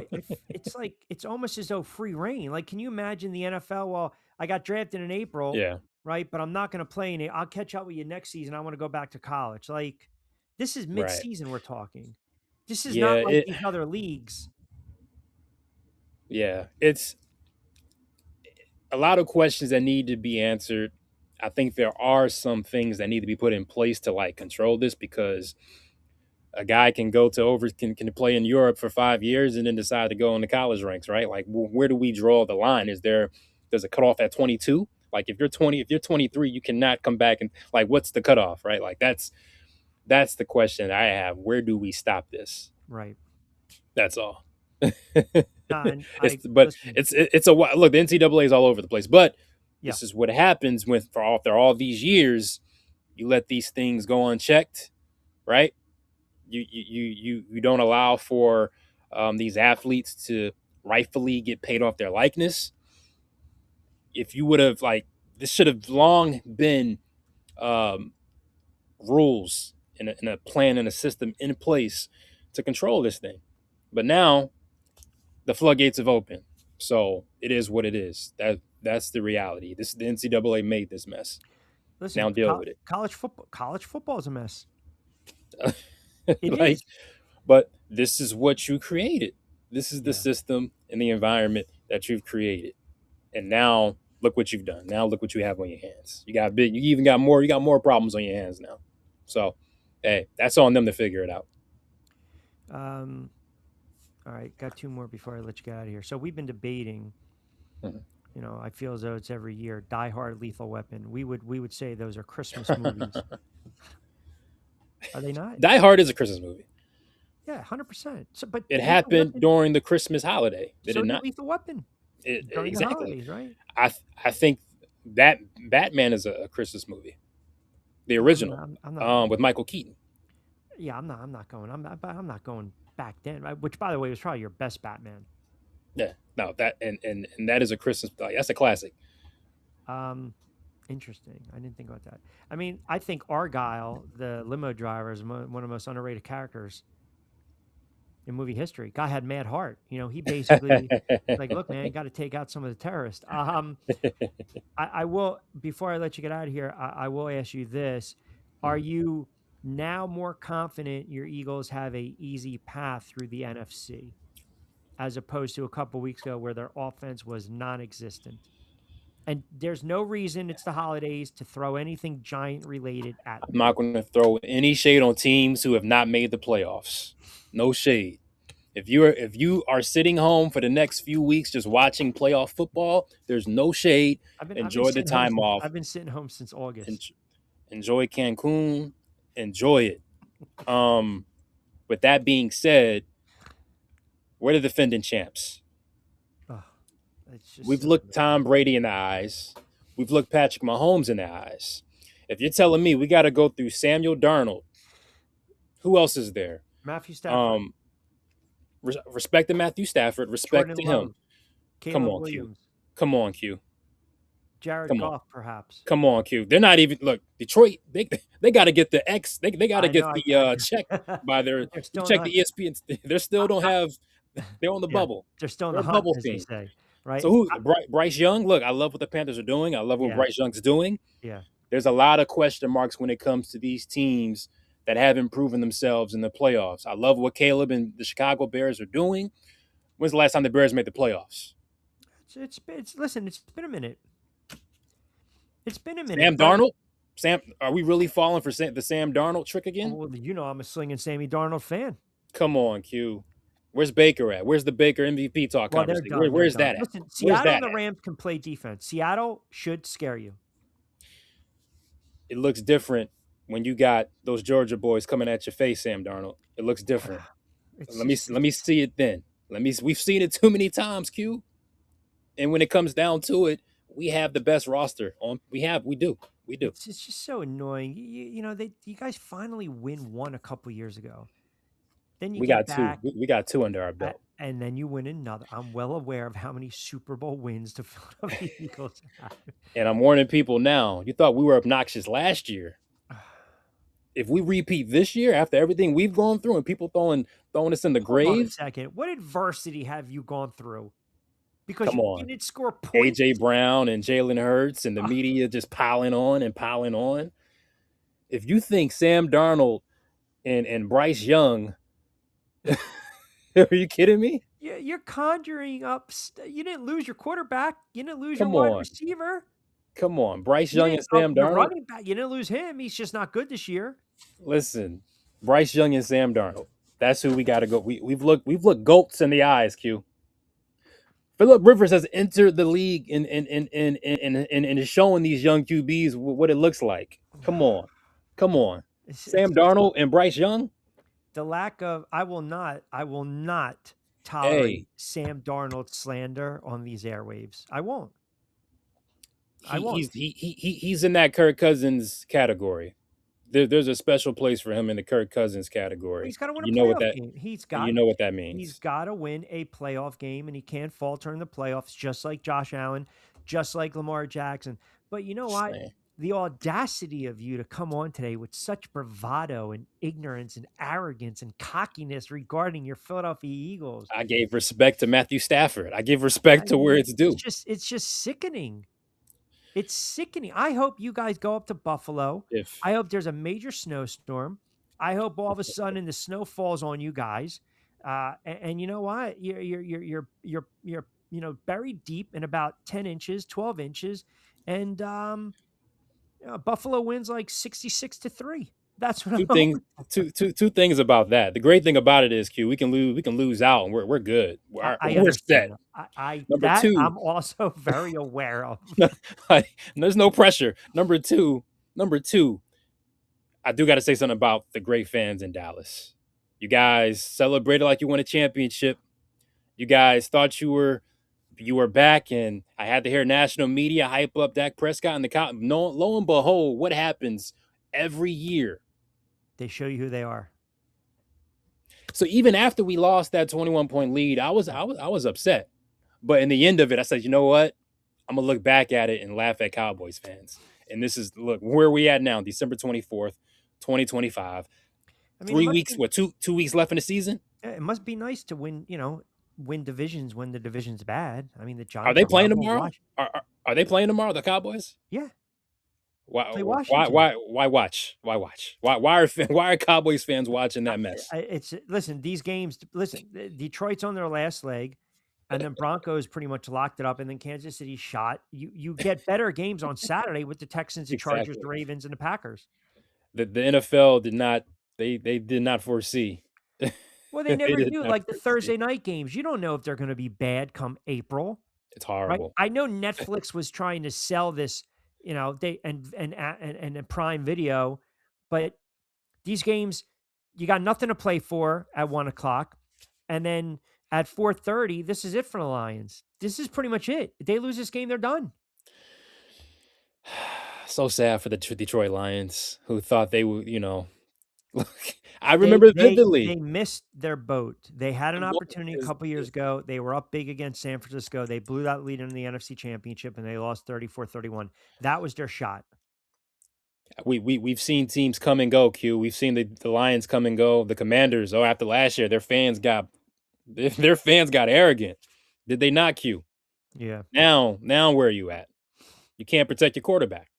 It's like it's almost as though free reign. Like, can you imagine the NFL? Well, I got drafted in April, Yeah, right? But I'm not going to play in it. I'll catch up with you next season. I want to go back to college. Like, this is right. mid-season we're talking. This is Yeah, not like it these other leagues. yeah. It's a lot of questions that need to be answered. I think there are some things that need to be put in place to like control this because a guy can go to over can play in Europe for 5 years and then decide to go in the college ranks, right? Like where do we draw the line? Does it cut off at 22? Like if you're 20, if you're 23, you cannot come back and like what's the cutoff, right? Like that's the question I have. Where do we stop this? Right. That's all. And I It's but listen. it's a look. The NCAA is all over the place, but Yeah. this is what happens when after all these years, you let these things go unchecked, right? You don't allow for these athletes to rightfully get paid off their likeness. If you would have like this should have long been um, rules and a plan and a system in place to control this thing, but now the floodgates have opened. So it is what it is. That's the reality. This the NCAA made this mess. Listen, Now deal with it. college football is a mess. It Like, is. but this is what you created. This is the Yeah. system and the environment that you've created. And now look what you've done. Now look what you have on your hands. You got big. You even got more. You got more problems on your hands now. So, hey, that's on them to figure it out. Um. All right. Got two more before I let you get out of here. So we've been debating. Mhm. I feel as though it's every year. Die Hard, Lethal Weapon. We would say those are Christmas movies. Are they not? Die Hard is a Christmas movie. Yeah, 100%. So, but It Lethal happened Weapon. during the Christmas holiday, did So it did not? Lethal Weapon during the Exactly. holidays, right? I think that Batman is a Christmas movie, the I'm not. original, I'm not. with Michael Keaton. Yeah, I'm not. I'm not going. I'm not. I'm not going back then. Which, by the way, was probably your best Batman. Yeah, no, that and that is a Christmas. Like, that's a classic. Um, Interesting. I didn't think about that. I mean, I think Argyle, the limo driver, is one of the most underrated characters in movie history. Guy had mad heart. He basically like, look, man, got to take out some of the terrorists. I will, before I let you get out of here, I will ask you this: Are you now more confident your Eagles have a easy path through the NFC as opposed to a couple weeks ago where their offense was non-existent? And there's no reason, it's the holidays, to throw anything Giant related at I'm me. not going to throw any shade on teams who have not made the playoffs. No shade. If you are sitting home for the next few weeks just watching playoff football, there's no shade. I've been Enjoy the sitting home time since off. I've been sitting home since En- August. Enjoy Cancun. Enjoy it. Um, with that being said, we're the defending champs. Oh, it's just We've so looked annoying. Tom Brady in the eyes. We've looked Patrick Mahomes in the eyes. If you're telling me we got to go through Samuel Darnold, who else is there? Matthew Stafford, Um, respect to Matthew Stafford. Respect Jordan to him. Love, Come Caleb on, Q. Williams, Come on, Q. Jared Come on. Goff, perhaps. Come on, Q. They're not even look. Detroit, they got to get the X. They got to I get know, the check by their. but they're You still in the check the hunt. ESPN. They still don't I, have. They're on the yeah, bubble. they're still in They're the a hunt, bubble as they team. say, right? So who? Bryce Young. Look, I love what the Panthers are doing. I love what Yeah, Bryce Young's doing. yeah. There's a lot of question marks when it comes to these teams that haven't proven themselves in the playoffs. I love what Caleb and the Chicago Bears are doing. When's the last time the Bears made the playoffs? Listen, it's been a minute. It's been a minute, Sam but Darnold. Sam, are we really falling for the Sam Darnold trick again? well, I'm a slinging Sammy Darnold fan. Come on, Q. Where's Baker at? Where's the Baker MVP talk Well, they're conversation? done. They're Where's done. that at? Listen, Where's Seattle that and the at? Rams can play defense. Seattle should scare you. It looks different when you got those Georgia boys coming at your face, Sam Darnold. It looks different. It's Let me just let me see it then. We've seen it too many times, Q. And when it comes down to it, we have the best roster on. We do. it's just so annoying. You guys finally win one a couple years ago. Then you We get got two. back, We got two under our belt. and then you win another. I'm well aware of how many Super Bowl wins the Philadelphia Eagles have. And I'm warning people now. You thought we were obnoxious last year. If we repeat this year after everything we've gone through and people throwing us in the Hold on a grave, second. What adversity have you gone through? Because come you on. didn't score points. AJ Brown and Jalen Hurts and the Ah, media just piling on and piling on. If you think Sam Darnold and Bryce Young, are you kidding me? you're conjuring up. You didn't lose your quarterback. You didn't lose your Come wide on. receiver. Come on. Bryce You Young didn't. and Sam Your Darnold. running back. You didn't lose him. He's just not good this year. Listen, Bryce Young and Sam Darnold. That's who we got to go. We've looked goats in the eyes, Q. Philip Rivers has entered the league and is showing these young QBs what it looks like. Come on. Come on. It's Sam just Darnold and Bryce Young? the lack of. I will not Hey, tolerate Sam Darnold slander on these airwaves. I won't. I he won't. he's in that Kirk Cousins category. There's a special place for him in the Kirk Cousins category. He's got to win a You know what playoff that game. you know what that He's means. got to win a playoff game, and he can't falter in the playoffs, just like Josh Allen, just like Lamar Jackson. But you know what? Man, The audacity of you to come on today with such bravado and ignorance and arrogance and cockiness regarding your Philadelphia Eagles. I gave respect to Matthew Stafford. I give respect I to where mean, it's due. it's just sickening. It's sickening. I hope you guys go up to Buffalo. If I hope there's a major snowstorm. I hope all of a sudden the snow falls on you guys. And you know what? You're buried deep in about 10 inches, 12 inches, and Buffalo wins like 66-3. That's what I'm two things hoping. two things about that. The great thing about it is, Q, we can lose out and we're good. I We're set. understand that. I Number that two, I'm also very aware of. there's no pressure. Number two, I do got to say something about the great fans in Dallas. You guys celebrated like you won a championship. You guys thought you were back, and I had to hear national media hype up Dak Prescott and the Cow. No, lo and behold, what happens every year? They show you who they are. So even after we lost that 21-point lead, I was upset. But in the end of it, I said, you know what? I'm gonna look back at it and laugh at Cowboys fans. And this is look where we at now, December 24th, 2025. I mean, 3 weeks, what, two weeks left in the season? it must be nice to win, win divisions when the division's bad. I mean, the Are Giants they are playing horrible. tomorrow? Watch. Are they playing tomorrow, the Cowboys? Yeah, Why play why Washington. why why watch? Why watch? Why are Cowboys fans watching that mess? It's listen, these games. Listen, Detroit's on their last leg, and then Broncos pretty much locked it up, and then Kansas City shot. You get better games on Saturday with the Texans, the Chargers, Exactly. the Ravens, and the Packers. The NFL did not they did not foresee. Well, they They never did do. not Like the foresee. Thursday night games, you don't know if they're going to be bad come April. It's Right? horrible. I know Netflix was trying to sell this, they and Prime Video, but these games, you got nothing to play for at 1 o'clock, and then at 4:30, this is it for the Lions. This is pretty much it. If they lose this game, they're done. So sad for the Detroit Lions who thought they would, I They remember they they vividly. missed their boat. They had an The one opportunity a is couple years ago. They were up big against San Francisco. They blew that lead in the NFC Championship, and they lost 34-31. That was their shot. we've seen teams come and go, Q. We've seen the Lions come and go. The Commanders, after last year, their fans got arrogant. Did they not, Q? Yeah. Now where are you at? You can't protect your quarterback.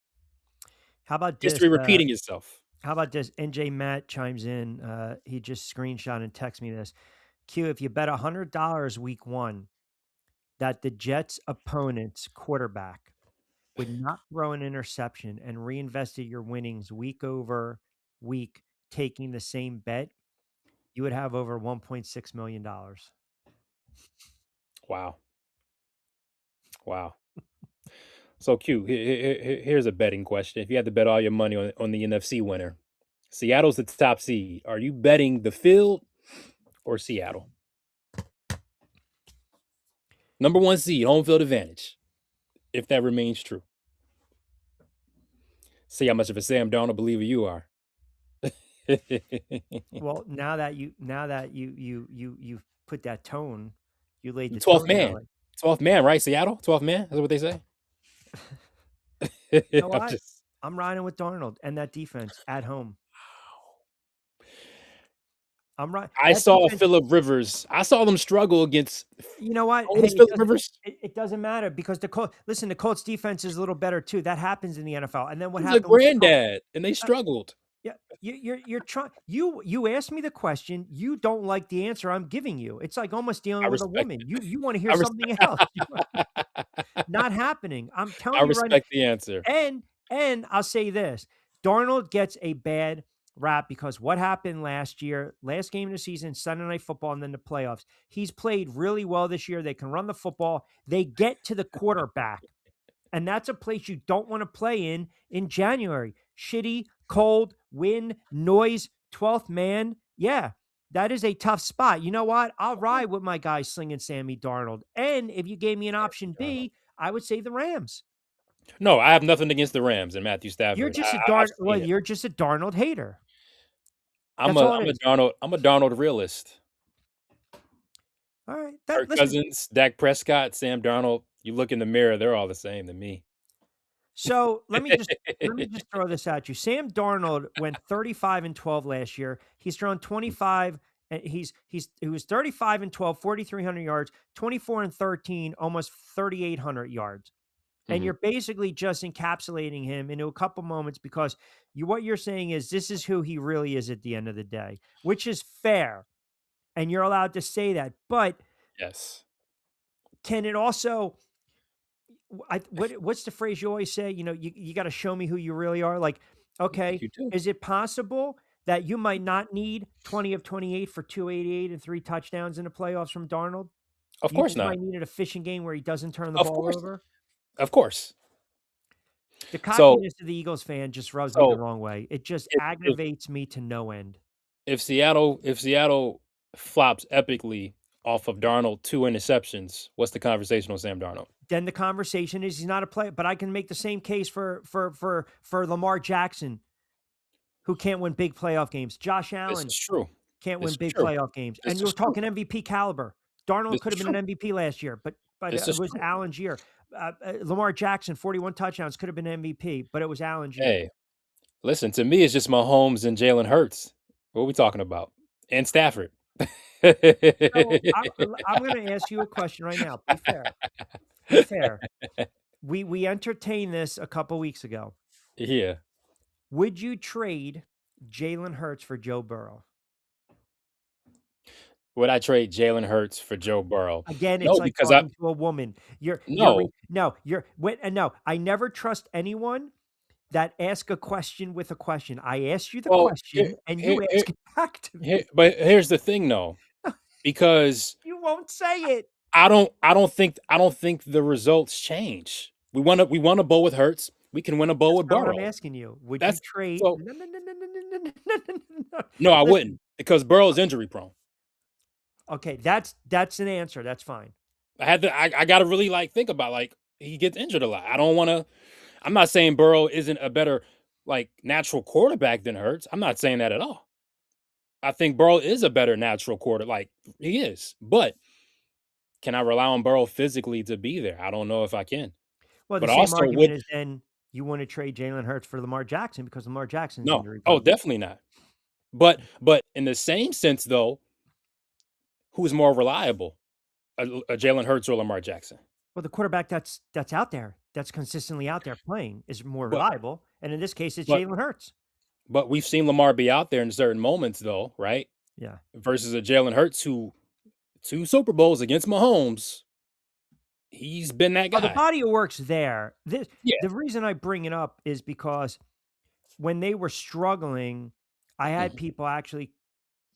How about this? History repeating itself. How about this? NJ Matt chimes in. He just screenshot and text me this. Q, if you bet $100 week one that the Jets' opponent's quarterback would not throw an interception and reinvested your winnings week over week, taking the same bet, you would have over $1.6 million. Wow. Wow. So Q, here's a betting question. If you had to bet all your money on the NFC winner, Seattle's the top seed. Are you betting the field or Seattle? Number one seed, home field advantage, if that remains true. See how much of a Sam Darnold believer you are. Well, now that you put that tone, you laid the 12th tone that man. way. 12th man, right? Seattle? 12th man? That's what they say. You know I'm what? just I'm riding with Darnold and that defense at home. I'm right. I That saw defense. Phillip Rivers. I saw them struggle against You know what? how old Hey, is Phillip Rivers? it doesn't matter because the Colts defense is a little better too. That happens in the NFL. And then what He's a happened with the Colts? granddad, and they Uh, struggled. yeah, you're trying. You asked me the question. You don't like the answer I'm giving you. It's like almost I dealing with a respect woman. it. You want to hear I something respect else. Not happening. I'm I telling you right now. respect the answer. And I'll say this: Darnold gets a bad rap because what happened last year, last game of the season, Sunday Night Football, and then the playoffs. He's played really well this year. They can run the football. They get to the quarterback, and that's a place you don't want to play in January. Shitty, cold, wind, noise, 12th man. Yeah, that is a tough spot. You know what? I'll ride with my guy slinging Sammy Darnold. And if you gave me an option Darnold. B, I would say the Rams. No, I have nothing against the Rams and Matthew You're Stafford. just I've Well, seen it. you're just a Darnold hater. I'm That's a all it I'm a is. Darnold realist. All right. Kirk Listen. Cousins, Dak Prescott, Sam Darnold. You look in the mirror, they're all the same to me. So let me just throw this at you. Sam Darnold went 35 and 12 last year. He's thrown 25 and he was 35 and 12, 4,300 yards, 24 and 13, almost 3,800 yards. And Mhm. you're basically just encapsulating him into a couple moments because what you're saying is this is who he really is at the end of the day, which is fair. And you're allowed to say that. But Yes. can it also what's the phrase you always say? You got to show me who you really are. Like, okay, You too. is it possible that you might not need 20 of 28 for 288 and 3 touchdowns in the playoffs from Darnold? Of You course just not. might need a fishing game where he doesn't turn the Of ball course. over. Of course. The So cockiness of the Eagles fan just rubs me the so wrong way. It just if aggravates me to no end. if Seattle flops epically off of Darnold 2 interceptions, what's the conversation on Sam Darnold? Then the conversation is he's not a player. But I can make the same case for Lamar Jackson, who can't win big playoff games. Josh This Allen is true. can't This win is big true. playoff games. And This you're is true. talking MVP caliber. Darnold This could is have been true. an MVP last year, but This it is was true. Allen's year. Lamar Jackson, 41 touchdowns, could have been MVP, but it was Allen's year. Hey, listen, to me, it's just Mahomes and Jalen Hurts. What are we talking about? And Stafford. So I'm going to ask you a question right now. Be fair. Be fair. We entertained this a couple weeks ago. Yeah. Would you trade Jalen Hurts for Joe Burrow? Would I trade Jalen Hurts for Joe Burrow? Again, it's No, like because I talking to a woman. no. No, you're wait, and no, I never trust anyone that ask a question with a question. I asked you the Well, question and you ask it back to me. but here's the thing though, because You won't say it. I don't think the results change. We won a bowl with Hurts. We can win a bowl That's with not what I'm Burrow. asking you. Would you That's trade so no, no, no, no, no, no, no, no, no, no, no. no, I Listen, wouldn't because Burrow's injury prone. okay, that's an answer. That's fine. I gotta really like think about like he gets injured a lot. I don't wanna I'm not saying Burrow isn't a better like natural quarterback than Hurts. I'm not saying that at all. I think Burrow is a better natural quarter, like he is. But can I rely on Burrow physically to be there? I don't know if I can. Well, the But same also argument would is then you want to trade Jalen Hurts for Lamar Jackson because Lamar Jackson's no. injury Oh, prone. definitely not. But in the same sense though, who's more reliable? A Jalen Hurts or Lamar Jackson? Well, the quarterback that's out there, that's consistently out there playing is more But reliable, and in this case, it's but Jalen Hurts. but we've seen Lamar be out there in certain moments though, right? Yeah. Versus a Jalen Hurts who 2 Super Bowls against Mahomes, he's been that Oh, the guy. body of work's there. Yeah. The reason I bring it up is because when they were struggling, I had Mhm. people actually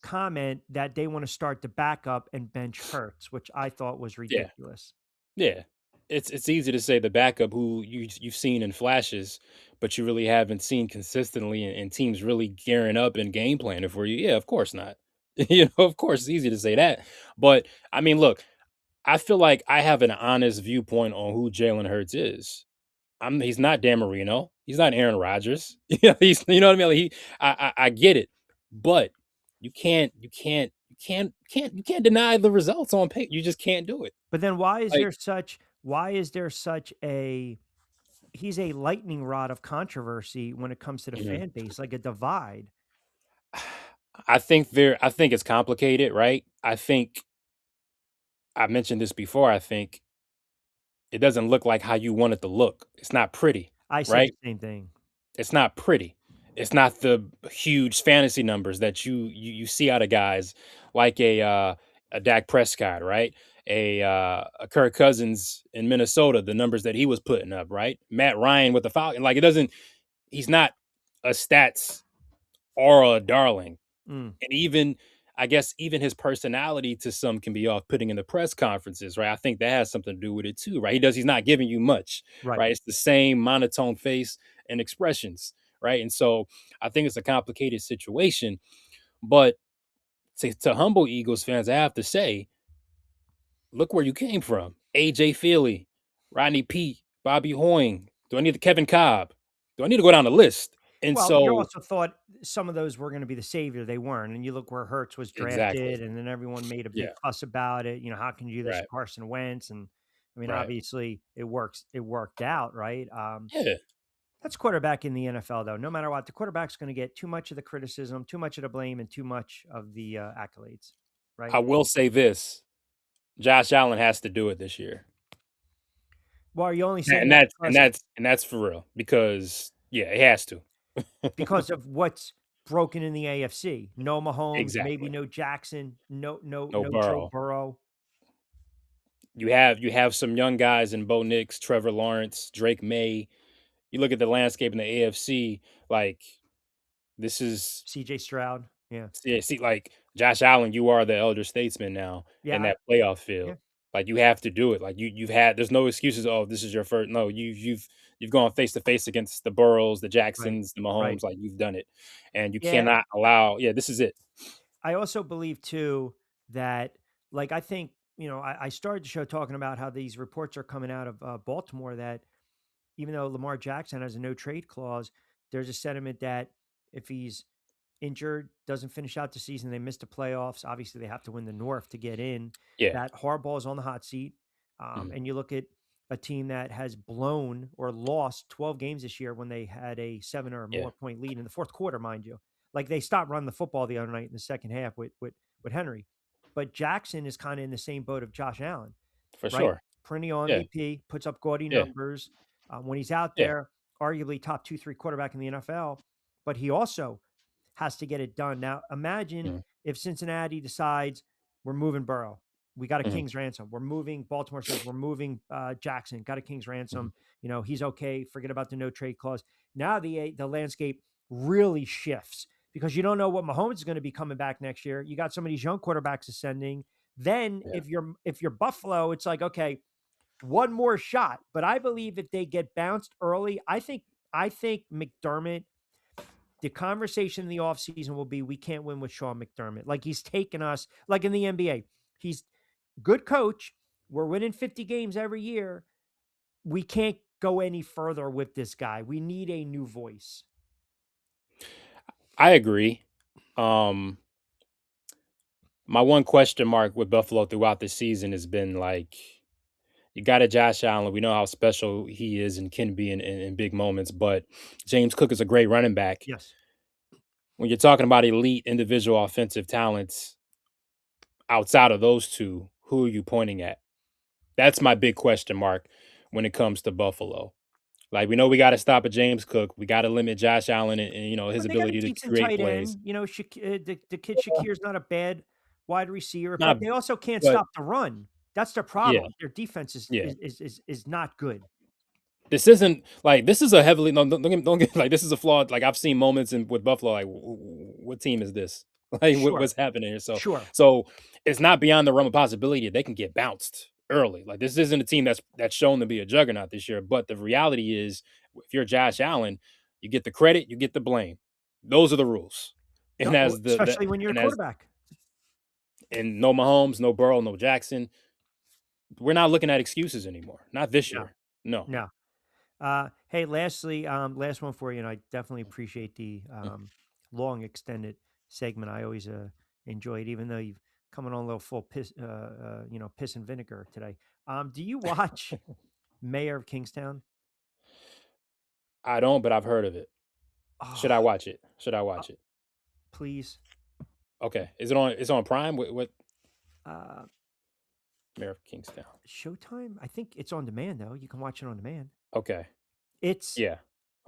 comment that they want to start the backup and bench Hurts, which I thought was Yeah. ridiculous. Yeah. It's easy to say the backup who you've seen in flashes, but you really haven't seen consistently and teams really gearing up and game planning for you. Yeah, of course not. Of course it's easy to say that. But I mean, look, I feel like I have an honest viewpoint on who Jalen Hurts is. He's not Dan Marino. He's not Aaron Rodgers. Yeah, he's you know what I mean? Like I get it. But you can't deny the results on paper. You just can't do it. But then Like why is there such a he's a lightning rod of controversy when it comes to the mhm. fan base, like a divide. I think it's complicated, right? I mentioned this before. I think it doesn't look like how you want it to look. It's not pretty, I said the right? same thing. It's not pretty. It's not the huge fantasy numbers that you see out of guys like a Dak Prescott, right? A Kirk Cousins in Minnesota, the numbers that he was putting up, right? Matt Ryan with the Falcons, like it doesn't. He's not a stats aura darling. Mm, And even I guess even his personality to some can be off-putting in the press conferences, right? I think that has something to do with it too, right? He's not giving you much, right. right? It's the same monotone face and expressions, right? And so I think it's a complicated situation. But to humble Eagles fans, I have to say, look where you came from. AJ Feely, Rodney Peete, Bobby Hoying. Do I need the Kevin Cobb? Do I need to go down the list? And Well, you so also thought some of those were gonna be the savior, they weren't, and you look where Hurts was exactly. drafted, and then everyone made a big Yeah. fuss about it, how can you do this to Right. Carson Wentz? And, I mean, Right. obviously, it worked out, right? Yeah. That's quarterback in the NFL, though. No matter what, the quarterback's gonna get too much of the criticism, too much of the blame, and too much of the, accolades, right? I will say this. Josh Allen has to do it this year. Well, are you only Yeah, saying and that that's for real because yeah, he has to. because of what's broken in the AFC? No Mahomes, maybe Exactly. no Jackson, No no Joe Burrow. Burrow. You have some young guys in Bo Nix, Trevor Lawrence, Drake May. You look at the landscape in the AFC, like this is CJ Stroud. Yeah. yeah, see, like Josh Allen, you are the elder statesman now Yeah, in that playoff yeah, field. Like you have to do it. Like you've had there's no excuses. Oh, this is your first. No, you've gone face to face against the Burrows, the right, Jacksons, the right. Mahomes. Like you've done it, and you Yeah, cannot allow. Yeah, this is it. I also believe too that, like, I think, I started the show talking about how these reports are coming out of Baltimore that even though Lamar Jackson has a no trade clause, there's a sentiment that if he's injured, doesn't finish out the season, they miss the playoffs. Obviously, they have to win the North to get in. Yeah. That Harbaugh is on the hot seat. Mhm. And you look at a team that has blown or lost 12 games this year when they had a 7 or more Yeah. point lead in the fourth quarter, mind you. Like they stopped running the football the other night in the second half with Henry. But Jackson is kind of in the same boat of Josh Allen, For right? sure. Perennial Yeah. MVP, puts up gaudy Yeah. numbers. When he's out Yeah. there, arguably top two, three quarterback in the NFL, but he also has to get it done. Now, imagine Mhm. if Cincinnati decides we're moving Burrow. We got a Mhm. king's ransom. We're moving. Baltimore says we're moving Jackson. Got a king's Mhm. ransom. He's okay. Forget about the no trade clause. Now the landscape really shifts because you don't know what Mahomes is going to be coming back next year. You got some of these young quarterbacks ascending. Then Yeah. if you're Buffalo, it's like, okay, one more shot. But I believe if they get bounced early, I think McDermott, the conversation in the offseason will be we can't win with Sean McDermott. Like he's taken us, like in the NBA. He's good coach. We're winning 50 games every year. We can't go any further with this guy. We need a new voice. I agree. Um, my one question mark with Buffalo throughout the season has been like, you got a Josh Allen. We know how special he is and can be in big moments, but James Cook is a great running back. Yes. When you're talking about elite individual offensive talents outside of those two, who are you pointing at? That's my big question mark when it comes to Buffalo. Like we know we got to stop at James Cook. We got to limit Josh Allen and his But they got a ability to decent create tight plays. end. The kid Shakir's not a bad wide receiver, but Not, they also can't but stop the run. That's their yeah, problem. Their defense is yeah. is is is, is not good. This isn't like this is a heavily no, don't get like this is a flawed. Like I've seen moments in with Buffalo. Like what team is this? Like Sure. what's happening here? Sure. So it's not beyond the realm of possibility that they can get bounced early. Like this isn't a team that's shown to be a juggernaut this year. But the reality is, if you're Josh Allen, you get the credit, you get the blame. Those are the rules. And No, well, as the especially when you're a and as quarterback. and no Mahomes, no Burrow, no Jackson, we're not looking at excuses anymore. Not this No, year. No. no. Hey, lastly, last one for you, and I definitely appreciate the long extended segment. I always enjoy it, even though you've coming on a little full piss and vinegar today. Do you watch Mayor of Kingstown? I don't, but I've heard of it. Should I Oh, watch it? Should I uh, watch it? please. Okay. Is it on? It's on Prime. What Uh, Mayor of Kingstown? Showtime? I think it's on demand though. You can watch it on demand. Okay. It's Yeah.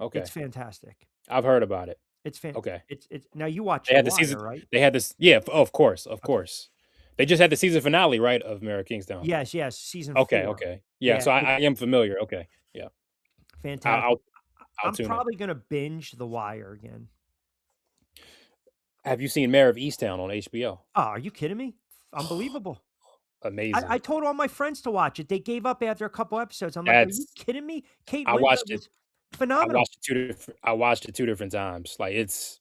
it's Okay. fantastic. I've heard about it. It's fan. Okay. It's now you watch They The had the season. Wire, right? They had this. Yeah. Of course. Of Okay. course. They just had the season finale, right, of Mayor of Kingstown. Yes, yes. Season Okay. 4. Okay. Yeah. Yeah, So it's I am familiar. Okay. Yeah. fantastic. I'll I'm tune in. probably gonna binge The Wire again. Have you seen Mayor of Easttown on HBO? Oh, are you kidding me? Unbelievable. I Amazing. told all my friends to watch it. They gave up after a couple episodes. I'm like, "Are you That's kidding me?" Kate I Winslet watched it. was phenomenal. I watched it two different times. Like it's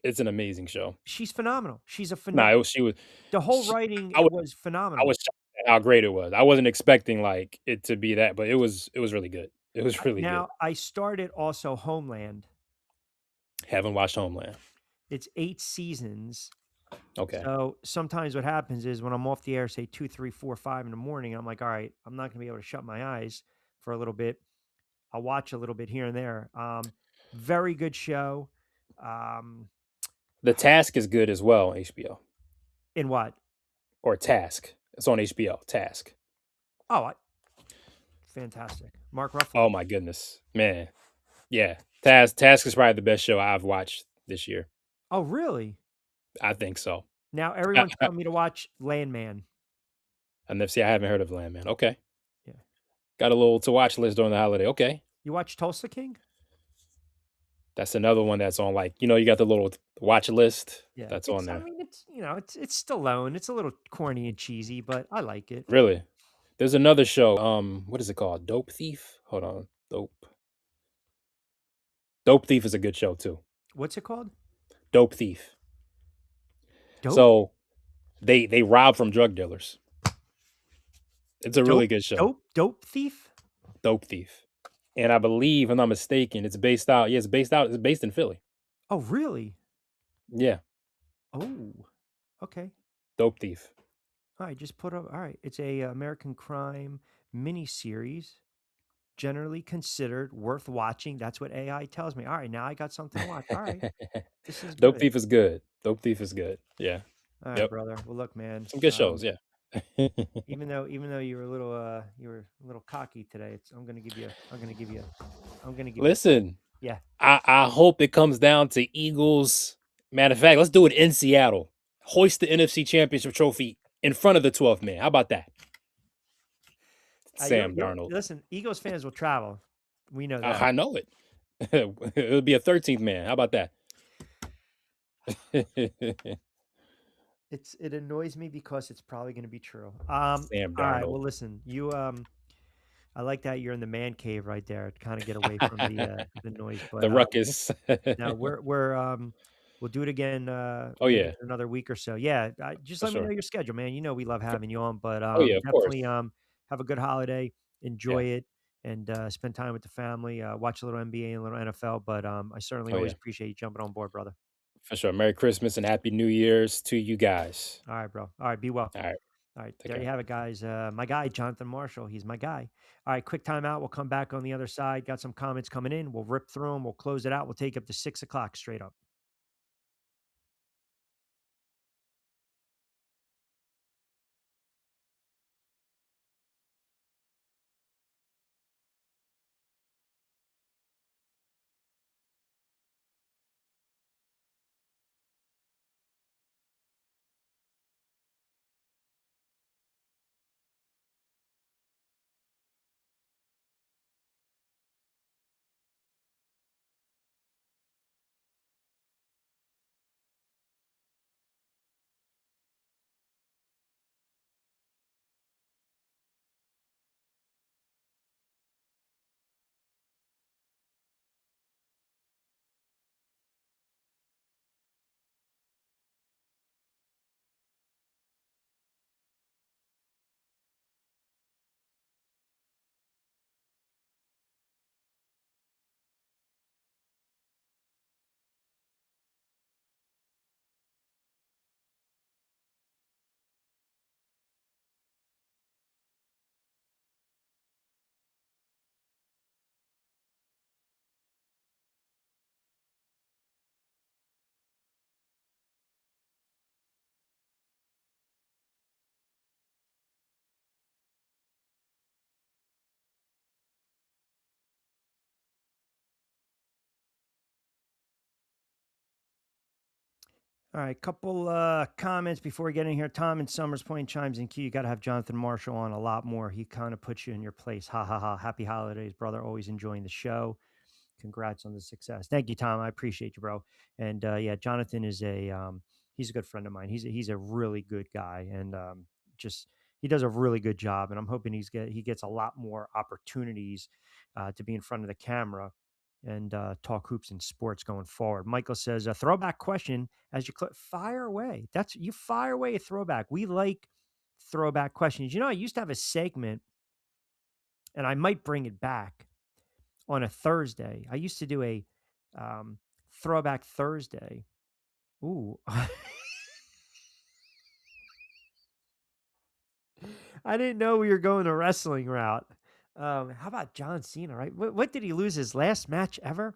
an amazing show. She's phenomenal. She's a No, pheno she was. The whole She, writing I was was I phenomenal. was shocked at how great it was. I wasn't expecting like it to be that, but it was really good. It was really good. Now, I started also Homeland. Haven't watched Homeland. It's 8 seasons. Okay. So, sometimes what happens is when I'm off the air, say 2, 3, 4, 5 in the morning, I'm like, "All right, I'm not gonna be able to shut my eyes for a little bit." I'll watch a little bit here and there. Very good show. Um, The Task is good as well on HBO in what? or Task. It's on HBO. Task. Oh, fantastic. Mark Oh Ruffalo. my goodness, man. Yeah, Task is probably the best show I've watched this year. Oh, really? I think so. Now everyone's telling me to watch Landman. And see, I haven't heard of Landman. Okay, Yeah. got a little to watch list during the holiday. Okay, You watch Tulsa King? that's another one that's on like you got the little watch list Yeah. that's on I there. mean, it's Stallone. It's a little corny and cheesy, but I like it. Really, there's another show. What is it called? Dope Thief. Hold on, Dope Thief is a good show too. What's it called? Dope Thief. Dope, So they rob from drug dealers. It's a really dope, good show. dope thief. Dope Thief. And I believe, if I'm not mistaken, it's based out. Yeah, it's based in Philly. Oh, really? Yeah, Oh, okay. Dope Thief. All right, just put up. All right, it's a American crime miniseries, generally considered worth watching. That's what AI tells me. All right, now I got something to watch. All right, this is Dope good. Thief is good. Dope Thief is good. Yeah. All right, Yep. brother. Well, look, man. Some good shows. Yeah. Even though you were a little cocky today, I'm gonna give you. Listen, Yeah, I hope it comes down to Eagles. Matter of fact, let's do it in Seattle. Hoist the NFC Championship trophy in front of the 12th man. How about that? Sam you're Darnold. listen. Eagles fans will travel. We know that. I know it. It'll be a 13th man. How about that? It annoys me because it's probably going to be true. Sam All right. Darnold. Well, listen, I like that you're in the man cave right there to kind of get away from the noise. But The ruckus. no, we'll do it again Oh maybe yeah, in another week or so. Yeah, just for let me know sure. your schedule, man. You know we love For- having you on, but Oh yeah, of definitely course. have a good holiday, enjoy Yeah. it, and spend time with the family. Watch a little NBA and a little NFL. But I certainly Oh always yeah, appreciate you jumping on board, brother. for sure. Merry Christmas and Happy New Year's to you guys. All right, bro. All right, be well. All right, All right, take there you care. have it, guys. My guy, Jonathan Marshall, he's my guy. All right, quick timeout. We'll come back on the other side. Got some comments coming in. We'll rip through them. We'll close it out. We'll take up to 6 o'clock straight up. All right, couple comments before we get in here. Tom in Summers Point chimes in. Q, you got to have Jonathan Marshall on a lot more. He kind of puts you in your place. Ha ha ha. Happy holidays, brother. Always enjoying the show. Congrats on the success. Thank you, Tom. I appreciate you, bro. And yeah, Jonathan is he's a good friend of mine. He's a really good guy, and just he does a really good job. And I'm hoping he gets a lot more opportunities to be in front of the camera and talk hoops and sports going forward. Michael says a throwback question as you fire away. That's you fire away a throwback. We like throwback questions. You know, I used to have a segment, and I might bring it back on a Thursday. I used to do a throwback Thursday. Ooh. I didn't know we were going the wrestling route. How about John Cena, right? What did he lose his last match ever?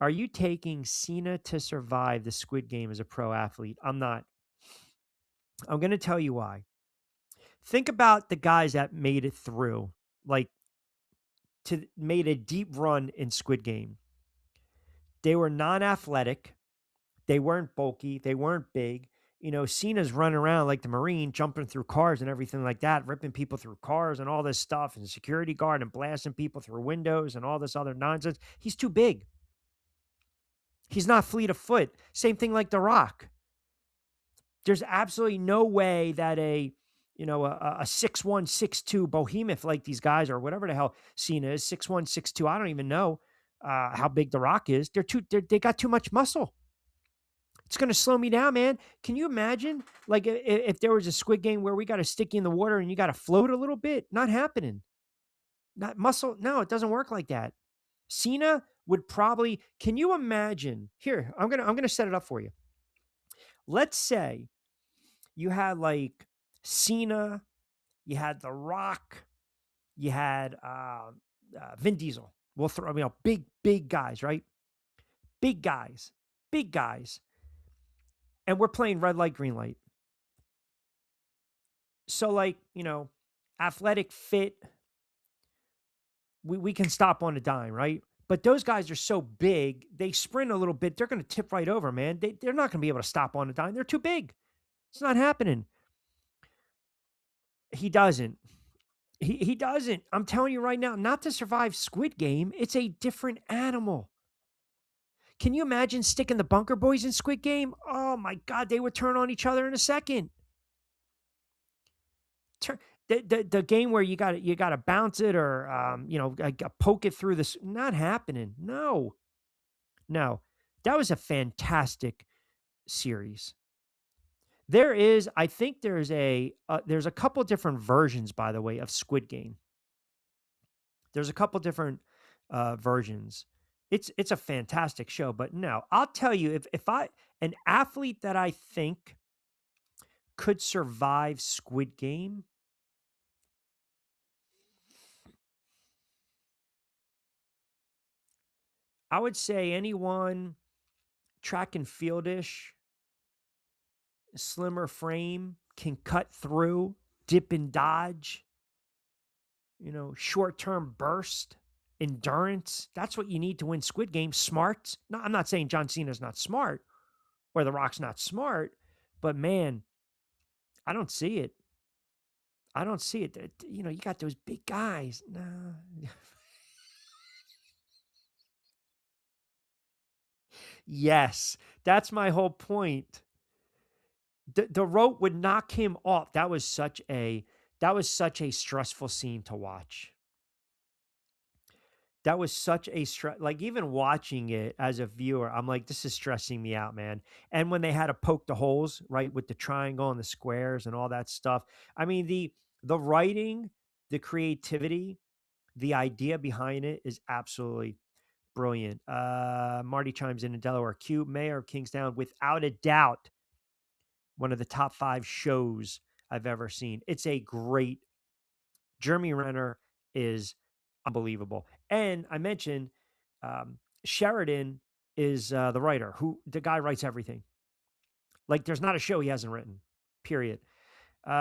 Are you taking Cena to survive the Squid Game as a pro athlete? I'm not. I'm going to tell you why. Think about the guys that made it through, like made a deep run in Squid Game. They were non-athletic. They weren't bulky. They weren't big. You know, Cena's running around like the Marine, jumping through cars and everything like that, ripping people through cars and all this stuff, and security guard and blasting people through windows and all this other nonsense. He's too big. He's not fleet of foot. Same thing like The Rock. There's absolutely no way that a 6'1", 6'2" behemoth like these guys or whatever the hell Cena is, 6'1", 6'2". I don't even know how big The Rock is. They got too much muscle. It's going to slow me down, man. Can you imagine like if there was a Squid Game where we got to stick you in the water and you got to float a little bit? Not happening. Not muscle. No, it doesn't work like that. Cena would probably, can you imagine? Here, I'm gonna set it up for you. Let's say you had like Cena, you had The Rock, you had Vin Diesel. We'll throw, big guys, right? Big guys, big guys. And we're playing red light, green light. So, like, athletic, fit, we can stop on a dime, right? But those guys are so big, they sprint a little bit, they're going to tip right over, man. They're not going to be able to stop on a dime. They're too big. It's not happening. He doesn't. He doesn't. I'm telling you right now, not to survive Squid Game, it's a different animal. Can you imagine sticking the Bunker Boys in Squid Game? Oh my God, they would turn on each other in a second. Turn the game where you got to bounce it or like, poke it through this. Not happening. No, no, that was a fantastic series. I think there's a couple different versions, by the way, of Squid Game. There's a couple different versions. It's a fantastic show, but no, I'll tell you if I an athlete that I think could survive Squid Game, I would say anyone track and fieldish, slimmer frame, can cut through, dip and dodge, short term burst, endurance. That's what you need to win Squid Game. Smarts. No, I'm not saying John Cena's not smart or The Rock's not smart, but man, I don't see it. I don't see it. You got those big guys. No. Yes, that's my whole point. The rope would knock him off. That was such a stressful scene to watch. That was such a stress. Like even watching it as a viewer, I'm like, this is stressing me out, man. And when they had to poke the holes, right, with the triangle and the squares and all that stuff. I mean, the writing, the creativity, the idea behind it is absolutely brilliant. Marty chimes in Delaware. Q, Mayor of Kingstown, without a doubt, one of the top 5 shows I've ever seen. It's a great Jeremy Renner is unbelievable. And I mentioned Sheridan is the writer who the guy writes everything. Like there's not a show he hasn't written, period. Nick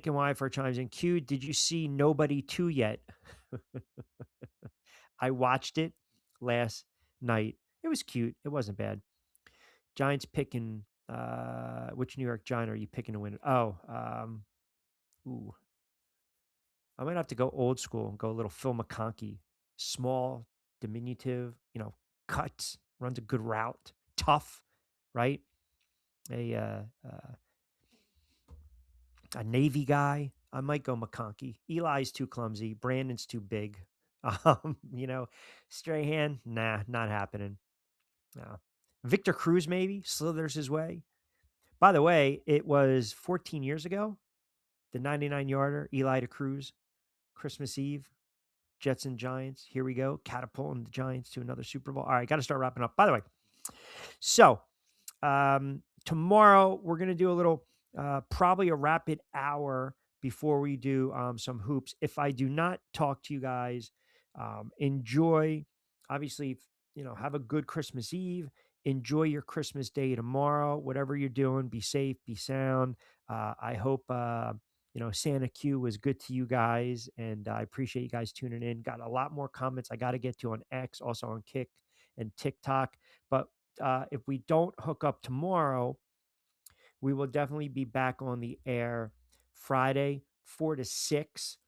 and Wyfer chimes in. Q, did you see Nobody 2 yet? I watched it last night. It was cute. It wasn't bad. Giants picking which New York Giant are you picking to win it? Oh, ooh. I might have to go old school and go a little Phil McConkey. Small, diminutive, cuts, runs a good route, tough, right? A a Navy guy. I might go McConkey. Eli's too clumsy. Brandon's too big. Strahan, nah, not happening. No. Victor Cruz maybe slithers his way. By the way, it was 14 years ago. The 99 yarder, Eli to Cruz, Christmas Eve. Jets and Giants. Here we go. Catapulting the Giants to another Super Bowl. All right, got to start wrapping up. By the way, so tomorrow we're going to do a little, probably a rapid hour before we do some hoops. If I do not talk to you guys, enjoy. Obviously, have a good Christmas Eve. Enjoy your Christmas Day tomorrow. Whatever you're doing, be safe, be sound. I hope Santa Q was good to you guys, and I appreciate you guys tuning in. Got a lot more comments I got to get to on X, also on Kick and TikTok. But if we don't hook up tomorrow, we will definitely be back on the air Friday, 4 to 6.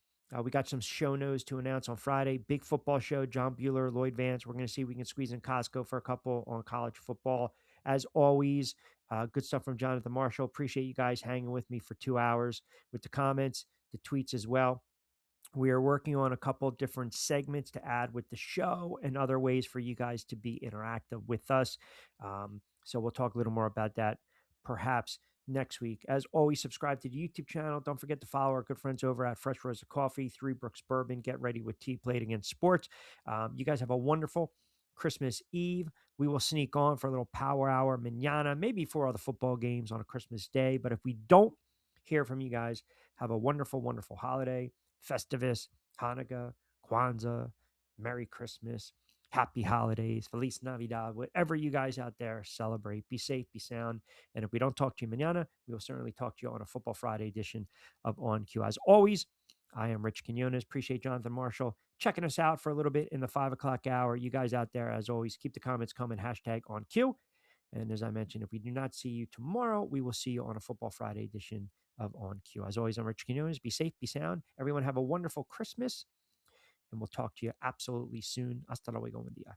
We got some show notes to announce on Friday. Big football show, John Bueller, Lloyd Vance. We're going to see if we can squeeze in Costco for a couple on college football. As always, good stuff from Jonathan Marshall. Appreciate you guys hanging with me for 2 hours with the comments, the tweets as well. We are working on a couple different segments to add with the show and other ways for you guys to be interactive with us. So we'll talk a little more about that perhaps next week. As always, subscribe to the YouTube channel. Don't forget to follow our good friends over at Fresh Rosa Coffee, Three Brooks Bourbon. Get ready with tea, played against sports. You guys have a wonderful Christmas Eve. We will sneak on for a little power hour manana, maybe for all the football games on a Christmas day. But if we don't hear from you guys, have a wonderful, wonderful holiday, Festivus, Hanukkah, Kwanzaa, Merry Christmas, Happy Holidays, Feliz Navidad, whatever you guys out there celebrate. Be safe, be sound. And if we don't talk to you manana, we will certainly talk to you on a Football Friday edition of On Cue. As always, I am Rich Quinones. Appreciate Jonathan Marshall checking us out for a little bit in the 5 o'clock hour. You guys out there, as always, keep the comments coming. Hashtag On Cue. And as I mentioned, if we do not see you tomorrow, we will see you on a Football Friday edition of On Cue. As always, I'm Rich Quinones. Be safe, be sound. Everyone have a wonderful Christmas, and we'll talk to you absolutely soon. Hasta luego, buen día.